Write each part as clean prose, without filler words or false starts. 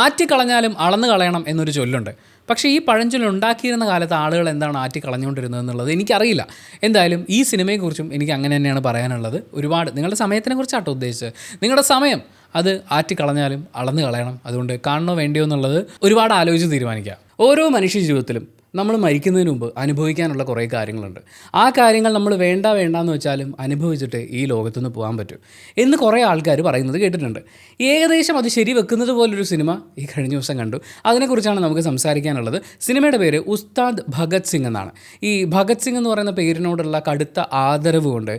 ആറ്റിക്കളഞ്ഞാലും അളന്ന് കളയണം എന്നൊരു ചൊല്ലുണ്ട്. പക്ഷേ ഈ പഴഞ്ചൊല്ല് ഉണ്ടാക്കിയിരുന്ന കാലത്ത് ആളുകൾ എന്താണ് ആറ്റിക്കളഞ്ഞുകൊണ്ടിരുന്നത് എന്നുള്ളത് എനിക്കറിയില്ല. എന്തായാലും ഈ സിനിമയെക്കുറിച്ചും എനിക്ക് അങ്ങനെ തന്നെയാണ് പറയാനുള്ളത്. ഒരുപാട് നിങ്ങളുടെ സമയത്തിനെ കുറിച്ചാട്ടോ ഉദ്ദേശിച്ചത്. നിങ്ങളുടെ സമയം അത് ആറ്റിക്കളഞ്ഞാലും അളന്ന് കളയണം. അതുകൊണ്ട് കാണണോ വേണ്ടിയോ എന്നുള്ളത് ഒരുപാട് ആലോചിച്ച് തീരുമാനിക്കുക. ഓരോ മനുഷ്യ ജീവിതത്തിലും നമ്മൾ മരിക്കുന്നതിന് മുമ്പ് അനുഭവിക്കാനുള്ള കുറേ കാര്യങ്ങളുണ്ട്. ആ കാര്യങ്ങൾ നമ്മൾ വേണ്ടാന്ന് വെച്ചാലും അനുഭവിച്ചിട്ട് ഈ ലോകത്തുനിന്ന് പോകാൻ പറ്റും എന്ന് കുറേ ആൾക്കാർ പറയുന്നത് കേട്ടിട്ടുണ്ട്. ഏകദേശം അത് ശരി വെക്കുന്നത് പോലൊരു സിനിമ ഈ കഴിഞ്ഞ ദിവസം കണ്ടു. അതിനെക്കുറിച്ചാണ് നമുക്ക് സംസാരിക്കാനുള്ളത്. സിനിമയുടെ പേര് ഉസ്താദ് ഭഗത് സിംഗ് എന്നാണ്. ഈ ഭഗത് സിംഗ് എന്ന് പറയുന്ന പേരിനോടുള്ള കടുത്ത ആദരവ് കൊണ്ട്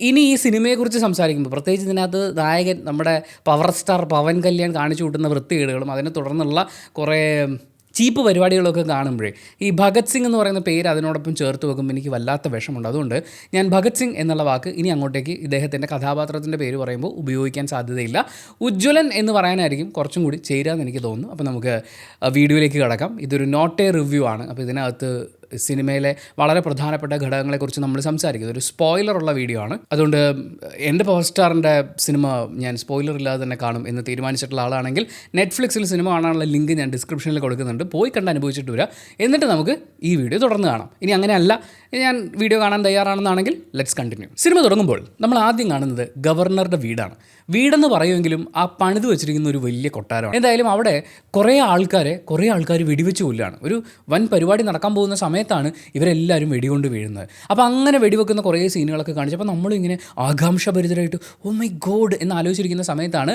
ഇനി ഈ സിനിമയെക്കുറിച്ച് സംസാരിക്കുമ്പോൾ, പ്രത്യേകിച്ച് ഇതിനകത്ത് നായകൻ നമ്മുടെ പവർ സ്റ്റാർ പവൻ കല്യാൺ കാണിച്ചു കൂട്ടുന്ന വൃത്തികേടുകളും അതിനെ തുടർന്നുള്ള കുറേ ചീപ്പ് പരിപാടികളൊക്കെ കാണുമ്പോഴേ ഈ ഭഗത് സിംഗ് എന്ന് പറയുന്ന പേര് അതിനോടൊപ്പം ചേർത്ത് വെക്കുമ്പോൾ എനിക്ക് വല്ലാത്ത വിഷമമുണ്ട്. അതുകൊണ്ട് ഞാൻ ഭഗത് സിംഗ് എന്നുള്ള വാക്ക് ഇനി അങ്ങോട്ടേക്ക് ഇദ്ദേഹത്തിൻ്റെ കഥാപാത്രത്തിൻ്റെ പേര് പറയുമ്പോൾ ഉപയോഗിക്കാൻ സാധ്യതയില്ല. ഉജ്ജ്വലൻ എന്ന് പറയാനായിരിക്കും കുറച്ചും കൂടി ചേരാമെന്ന് എനിക്ക് തോന്നുന്നു. അപ്പോൾ നമുക്ക് വീഡിയോയിലേക്ക് കിടക്കാം. ഇതൊരു നോട്ട് എ റിവ്യൂ ആണ്. അപ്പോൾ ഇതിനകത്ത് സിനിമയിലെ വളരെ പ്രധാനപ്പെട്ട ഘടകങ്ങളെക്കുറിച്ച് നമ്മൾ സംസാരിക്കുന്നത് ഒരു സ്പോയിലറുള്ള വീഡിയോ ആണ്. അതുകൊണ്ട് എൻ്റെ പവർ സ്റ്റാറിൻ്റെ സിനിമ ഞാൻ സ്പോയിലർ ഇല്ലാതെ തന്നെ കാണും എന്ന് തീരുമാനിച്ചിട്ടുള്ള ആളാണെങ്കിൽ നെറ്റ്ഫ്ലിക്സിൽ സിനിമ കാണാനുള്ള ലിങ്ക് ഞാൻ ഡിസ്ക്രിപ്ഷനിൽ കൊടുക്കുന്നുണ്ട്. പോയി കണ്ട് അനുഭവിച്ചിട്ട് വരിക. എന്നിട്ട് നമുക്ക് ഈ വീഡിയോ തുടർന്ന് കാണാം. ഇനി അങ്ങനെയല്ല, ഞാൻ വീഡിയോ കാണാൻ തയ്യാറാണെന്നാണെങ്കിൽ ലെറ്റ്സ് കണ്ടിന്യൂ. സിനിമ തുടങ്ങുമ്പോൾ നമ്മൾ ആദ്യം കാണുന്നത് ഗവർണറുടെ വീടാണ്. വീടെന്ന് പറയുമെങ്കിലും ആ പണിത് വെച്ചിരിക്കുന്ന ഒരു വലിയ കൊട്ടാരമാണ്. എന്തായാലും അവിടെ കുറേ ആൾക്കാർ വെടിവെച്ച് കൊല്ലുകയാണ്. ഒരു വൻ പരിപാടി നടക്കാൻ പോകുന്ന സമയത്താണ് ഇവരെല്ലാവരും വെടികൊണ്ട് വീഴുന്നത്. അപ്പോൾ അങ്ങനെ വെടിവെക്കുന്ന കുറേ സീനുകളൊക്കെ കാണിച്ചപ്പോൾ നമ്മളിങ്ങനെ ആകാംക്ഷഭരിതരായിട്ട് ഓ മൈ ഗോഡ് എന്ന് ആലോചിച്ചിരിക്കുന്ന സമയത്താണ്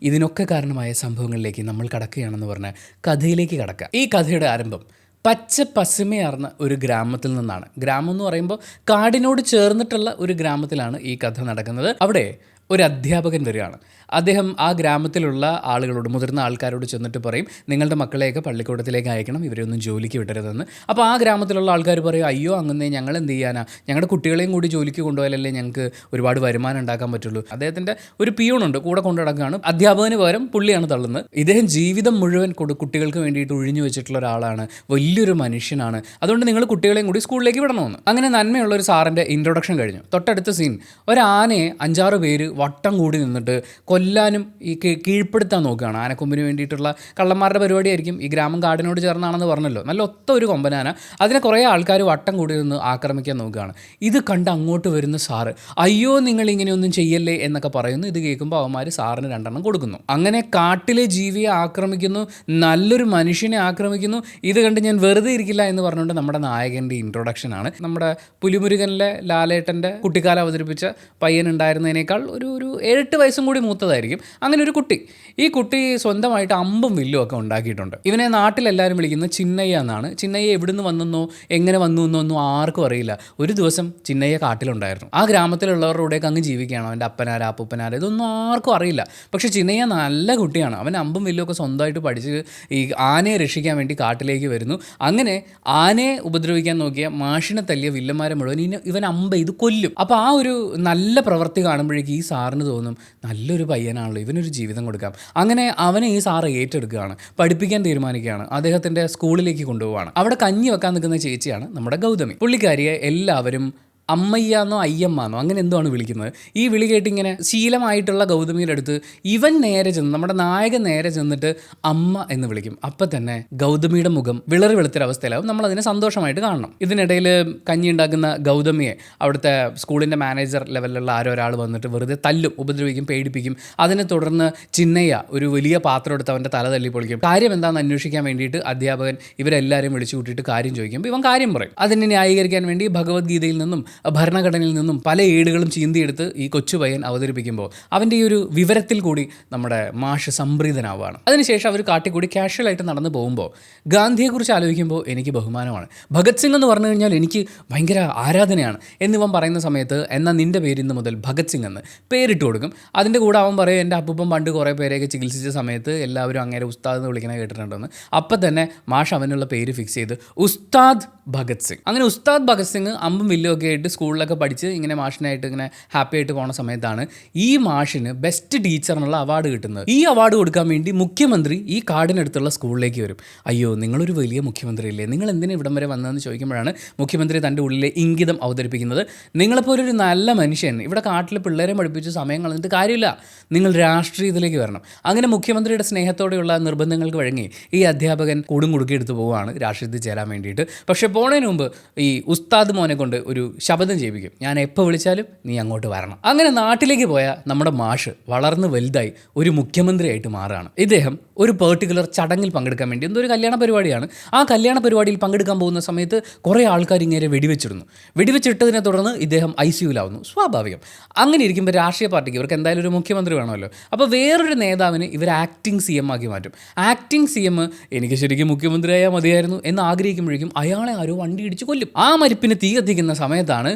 ഇതിനൊക്കെ കാരണമായ സംഭവങ്ങളിലേക്ക് നമ്മൾ കടക്കുകയാണെന്ന് പറഞ്ഞ കഥയിലേക്ക് കടക്കുക. ഈ കഥയുടെ ആരംഭം പച്ച പസുമയാർന്ന ഒരു ഗ്രാമത്തിൽ നിന്നാണ്. ഗ്രാമം എന്ന് പറയുമ്പോൾ കാടിനോട് ചേർന്നിട്ടുള്ള ഒരു ഗ്രാമത്തിലാണ് ഈ കഥ നടക്കുന്നത്. അവിടെ ഒരു അധ്യാപകൻ വരികയാണ്. അദ്ദേഹം ആ ഗ്രാമത്തിലുള്ള ആളുകളോട്, മുതിർന്ന ആൾക്കാരോട് ചെന്നിട്ട് പറയും, നിങ്ങളുടെ മക്കളെയൊക്കെ പള്ളിക്കൂടത്തിലേക്ക് അയക്കണം, ഇവരെയൊന്നും ജോലിക്ക് വിടരുതെന്ന്. അപ്പോൾ ആ ഗ്രാമത്തിലുള്ള ആൾക്കാർ പറയും, അയ്യോ അങ്ങനെ ഞങ്ങൾ എന്ത് ചെയ്യാനാ, ഞങ്ങളുടെ കുട്ടികളെയും കൂടി ജോലിക്ക് കൊണ്ടുപോയാലല്ലേ ഞങ്ങൾക്ക് ഒരുപാട് വരുമാനം ഉണ്ടാക്കാൻ പറ്റുള്ളൂ. അദ്ദേഹത്തിൻ്റെ ഒരു പിയൂണുണ്ട്, കൂടെ കൊണ്ടു നടക്കുകയാണ്. അധ്യാപകന് പകരം പുള്ളിയാണ് തള്ളുന്നത്. ഇദ്ദേഹം ജീവിതം മുഴുവൻ കുട്ടികൾക്ക് വേണ്ടിയിട്ട് ഒഴിഞ്ഞു വെച്ചിട്ടുള്ള ഒരാളാണ്, വലിയൊരു മനുഷ്യനാണ്. അതുകൊണ്ട് നിങ്ങൾ കുട്ടികളെയും കൂടി സ്കൂളിലേക്ക് വിടണമെന്ന്. അങ്ങനെ നന്മയുള്ള ഒരു സാറിൻ്റെ ഇൻട്രൊഡക്ഷൻ കഴിഞ്ഞു. തൊട്ടടുത്ത സീൻ, ഒരാനയെ 5-6 പേര് വട്ടം കൂടി നിന്നിട്ട് കൊല്ലാനും ഈ കീഴ്പ്പെടുത്താൻ നോക്കുകയാണ്. ആനക്കൊമ്പിന് വേണ്ടിയിട്ടുള്ള കള്ളന്മാരുടെ പരിപാടിയായിരിക്കും. ഈ ഗ്രാമം കാടിനോട് ചേർന്നാണെന്ന് പറഞ്ഞല്ലോ. നല്ല ഒത്ത ഒരു കൊമ്പനാന. അതിനെ കുറേ ആൾക്കാർ വട്ടം കൂടി നിന്ന് ആക്രമിക്കാൻ നോക്കുകയാണ്. ഇത് കണ്ട് അങ്ങോട്ട് വരുന്ന സാറ്, അയ്യോ നിങ്ങൾ ഇങ്ങനെയൊന്നും ചെയ്യല്ലേ എന്നൊക്കെ പറയുന്നു. ഇത് കേൾക്കുമ്പോൾ അവന്മാർ സാറിന് 2 എണ്ണം കൊടുക്കുന്നു. അങ്ങനെ കാട്ടിലെ ജീവിയെ ആക്രമിക്കുന്നു, നല്ലൊരു മനുഷ്യനെ ആക്രമിക്കുന്നു. ഇത് കണ്ട് ഞാൻ വെറുതെ ഇരിക്കില്ല എന്ന് പറഞ്ഞുകൊണ്ട് നമ്മുടെ നായകൻ്റെ ഇൻട്രൊഡക്ഷനാണ്. നമ്മുടെ പുലിമുരുകനിലെ ലാലേട്ടൻ്റെ കുട്ടിക്കാലം അവതരിപ്പിച്ച പയ്യൻ ഉണ്ടായിരുന്നതിനേക്കാൾ ഒരു 7-8 വയസ്സും കൂടി മൂത്തതായിരിക്കും. അങ്ങനെ ഒരു കുട്ടി, ഈ കുട്ടി സ്വന്തമായിട്ട് അമ്പും വില്ലും ഒക്കെ ഉണ്ടാക്കിയിട്ടുണ്ട്. ഇവനെ നാട്ടിലെല്ലാവരും വിളിക്കുന്നത് ചിന്നയ്യ എന്നാണ്. ചിന്നയ്യ എവിടുന്ന് വന്നെന്നോ എങ്ങനെ വന്നു എന്നൊന്നും ആർക്കും അറിയില്ല. ഒരു ദിവസം ചിന്നയ്യ കാട്ടിലുണ്ടായിരുന്നു. ആ ഗ്രാമത്തിലുള്ളവരുടെയൊക്കെ അങ്ങ് ജീവിക്കുകയാണ്. അവൻ്റെ അപ്പനാര അപ്പൂപ്പനാര ഇതൊന്നും ആർക്കും അറിയില്ല. പക്ഷേ ചിന്നയ്യ നല്ല കുട്ടിയാണ്. അവൻ അമ്പും വില്ലും ഒക്കെ സ്വന്തമായിട്ട് പഠിച്ച് ഈ ആനയെ രക്ഷിക്കാൻ വേണ്ടി കാട്ടിലേക്ക് വരുന്നു. അങ്ങനെ ആനയെ ഉപദ്രവിക്കാൻ നോക്കിയ മാഷിനെ തല്ലിയ വില്ലന്മാരെ മുഴുവൻ ഇവൻ അമ്പ് ചെയ്ത് കൊല്ലും. അപ്പോൾ ആ ഒരു നല്ല പ്രവൃത്തി കാണുമ്പോഴേക്കും ഈ സാറിന് തോന്നും, നല്ലൊരു പയ്യനാണല്ലോ, ഇവനൊരു ജീവിതം കൊടുക്കാം. അങ്ങനെ അവനെ ഈ സാറ് ഏറ്റെടുക്കുകയാണ്, പഠിപ്പിക്കാൻ തീരുമാനിക്കുകയാണ്. അദ്ദേഹത്തിൻ്റെ സ്കൂളിലേക്ക് കൊണ്ടുപോവുകയാണ്. അവിടെ കഞ്ഞി വെക്കാൻ നിൽക്കുന്ന ചേച്ചിയാണ് നമ്മുടെ ഗൗതമി. പുള്ളിക്കാരിയെ എല്ലാവരും അമ്മയ്യാന്നോ അയ്യമ്മാന്നോ അങ്ങനെ എന്തോ ആണ് വിളിക്കുന്നത്. ഈ വിളി കേട്ടിങ്ങനെ ശീലമായിട്ടുള്ള ഗൗതമിയുടെ അടുത്ത് ഇവൻ നേരെ ചെന്ന്, നമ്മുടെ നായകൻ നേരെ ചെന്നിട്ട് അമ്മ എന്ന് വിളിക്കും. അപ്പം തന്നെ ഗൗതമിയുടെ മുഖം വിളറി വെളുത്തൊരവസ്ഥയിലാവും. നമ്മളതിനെ സന്തോഷമായിട്ട് കാണണം. ഇതിനിടയിൽ കഞ്ഞി ഉണ്ടാക്കുന്ന ഗൗതമിയെ അവിടുത്തെ സ്കൂളിൻ്റെ മാനേജർ ലെവലിലുള്ള ഒരാൾ വന്നിട്ട് വെറുതെ തല്ലും, ഉപദ്രവിക്കും, പേടിപ്പിക്കും. അതിനെ തുടർന്ന് ചിന്നയ്യ ഒരു വലിയ പാത്രം എടുത്ത് അവൻ്റെ തല തല്ലി പൊളിക്കും. കാര്യം എന്താണെന്ന് അന്വേഷിക്കാൻ വേണ്ടിയിട്ട് അധ്യാപകൻ ഇവരെല്ലാവരും വിളിച്ചു കൂട്ടിയിട്ട് കാര്യം ചോദിക്കുമ്പോൾ ഇവൻ കാര്യം പറയും. അതിനെ ന്യായീകരിക്കാൻ വേണ്ടി ഭഗവത്ഗീതയിൽ നിന്നും ഭരണഘടനയിൽ നിന്നും പല ഏടുകളും ചീന്തിയെടുത്ത് ഈ കൊച്ചു പയ്യൻ അവതരിപ്പിക്കുമ്പോൾ അവൻ്റെ ഈ ഒരു വിവരത്തിൽ കൂടി നമ്മുടെ മാഷ് സംപ്രീതനാവുകയാണ്. അതിനുശേഷം അവർ കാട്ടിക്കൂടി കാഷ്വലായിട്ട് നടന്നു പോകുമ്പോൾ ഗാന്ധിയെക്കുറിച്ച് ആലോചിക്കുമ്പോൾ എനിക്ക് ബഹുമാനമാണ്. ഭഗത് സിംഗ് എന്ന് പറഞ്ഞു കഴിഞ്ഞാൽ എനിക്ക് ഭയങ്കര ആരാധനയാണ് എന്നിവൻ പറയുന്ന സമയത്ത്, എന്നാൽ നിൻ്റെ പേര് ഇന്ന് മുതൽ ഭഗത് സിംഗ് എന്ന് പേരിട്ട് കൊടുക്കും. അതിൻ്റെ കൂടെ അവൻ പറയും, എൻ്റെ അപ്പൂപ്പൻ പണ്ട് കുറേ പേരെയൊക്കെ ചികിത്സിച്ച സമയത്ത് എല്ലാവരും അങ്ങേരെ ഉസ്താദ് എന്ന് വിളിക്കണ കേട്ടിട്ടുണ്ടെന്ന്. അപ്പം തന്നെ മാഷ് അവനുള്ള പേര് ഫിക്സ് ചെയ്ത് ഉസ്താദ് ഭഗത് സിംഗ്. അങ്ങനെ ഉസ്താദ് ഭഗത് സിംഗ് അമ്പും വില്ലും ഒക്കെ ആയിട്ട് വേണ്ടിയിട്ട് സ്കൂളിലൊക്കെ പഠിച്ച് ഇങ്ങനെ മാഷിനായിട്ട് ഇങ്ങനെ ഹാപ്പി ആയിട്ട് പോണ സമയത്താണ് ഈ മാഷിന് ബെസ്റ്റ് ടീച്ചറിനുള്ള അവാർഡ് കിട്ടുന്നത്. ഈ അവാർഡ് കൊടുക്കാൻ വേണ്ടി മുഖ്യമന്ത്രി ഈ കാടിനടുത്തുള്ള സ്കൂളിലേക്ക് വരും. അയ്യോ, നിങ്ങളൊരു വലിയ മുഖ്യമന്ത്രി അല്ലേ, നിങ്ങൾ എന്തിനാ ഇവിടം വരെ വന്നതെന്ന് ചോദിക്കുമ്പോഴാണ് മുഖ്യമന്ത്രി തൻ്റെ ഉള്ളിലെ ഇംഗിതം അവതരിപ്പിക്കുന്നത്. നിങ്ങളെപ്പോലൊരു നല്ല മനുഷ്യൻ ഇവിടെ കാട്ടിൽ പിള്ളേരെ പഠിപ്പിച്ച് സമയം കളഞ്ഞിട്ട് കാര്യമില്ല, നിങ്ങൾ രാഷ്ട്രീയത്തിലേക്ക് വരണം. അങ്ങനെ മുഖ്യമന്ത്രിയുടെ സ്നേഹത്തോടെയുള്ള നിർബന്ധങ്ങൾക്ക് വഴങ്ങി ഈ അധ്യാപകൻ കൂടും കുടുക്കി എടുത്ത് പോവുകയാണ് രാഷ്ട്രീയത്തിൽ ചേരാൻ വേണ്ടിയിട്ട്. പക്ഷേ പോണതിന് മുമ്പ് ഈ ഉസ്താദ് മോനെ കൊണ്ട് ഒരു ശബ്ദം ചെയ്യിപ്പിക്കും, ഞാൻ എപ്പോൾ വിളിച്ചാലും നീ അങ്ങോട്ട് വരണം. അങ്ങനെ നാട്ടിലേക്ക് പോയ നമ്മുടെ മാഷ് വളർന്ന് വലുതായി ഒരു മുഖ്യമന്ത്രിയായിട്ട് മാറുകയാണ്. ഇദ്ദേഹം ഒരു പെർട്ടിക്കുലർ ചടങ്ങിൽ പങ്കെടുക്കാൻ വേണ്ടി, എന്തൊരു കല്യാണ പരിപാടിയാണ്, ആ കല്യാണ പരിപാടിയിൽ പങ്കെടുക്കാൻ പോകുന്ന സമയത്ത് കുറേ ആൾക്കാർ ഇങ്ങനെ വെടിവെച്ചിടുന്നു. വെടിവെച്ചിട്ടതിനെ തുടർന്ന് ഇദ്ദേഹം ICUലാവുന്നു. സ്വാഭാവികം. അങ്ങനെ ഇരിക്കുമ്പോൾ രാഷ്ട്രീയ പാർട്ടിക്ക് ഇവർക്ക് എന്തായാലും ഒരു മുഖ്യമന്ത്രി വേണമല്ലോ. അപ്പോൾ വേറൊരു നേതാവിന് ഇവർ ആക്ടിങ് CM ആക്കി മാറ്റും. ആക്ടിങ് CM എനിക്ക് ശരിക്കും മുഖ്യമന്ത്രിയായാൽ മതിയായിരുന്നു എന്ന് ആഗ്രഹിക്കുമ്പോഴേക്കും അയാളെ ആരോ വണ്ടി ഇടിച്ച് കൊല്ലും. ആ മരിപ്പിന് തീ കത്തിക്കുന്ന സമയത്താണ്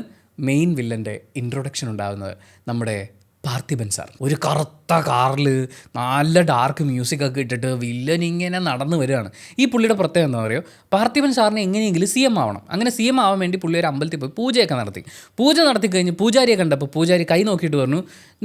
മെയിൻ വില്ലൻ്റെ ഇൻട്രൊഡക്ഷൻ ഉണ്ടാകുന്നത്. നമ്മുടെ പാർത്ഥിപൻ സാർ ഒരു കറുത്ത കാറിൽ നല്ല ഡാർക്ക് മ്യൂസിക്കൊക്കെ ഇട്ടിട്ട് വില്ലൻ ഇങ്ങനെ നടന്നു വരികയാണ്. ഈ പുള്ളിയുടെ പ്രത്യേകം എന്താ പറയുക, പാർത്ഥിപൻ സാറിന് എങ്ങനെയെങ്കിലും CM ആവണം. അങ്ങനെ CM ആവാൻ വേണ്ടി പുള്ളി ഒരു അമ്പലത്തിൽ പോയി പൂജയൊക്കെ നടത്തി. പൂജ നടത്തി കഴിഞ്ഞ് പൂജാരിയെ കണ്ടപ്പോൾ പൂജാരി കൈ നോക്കിയിട്ട് പറഞ്ഞു,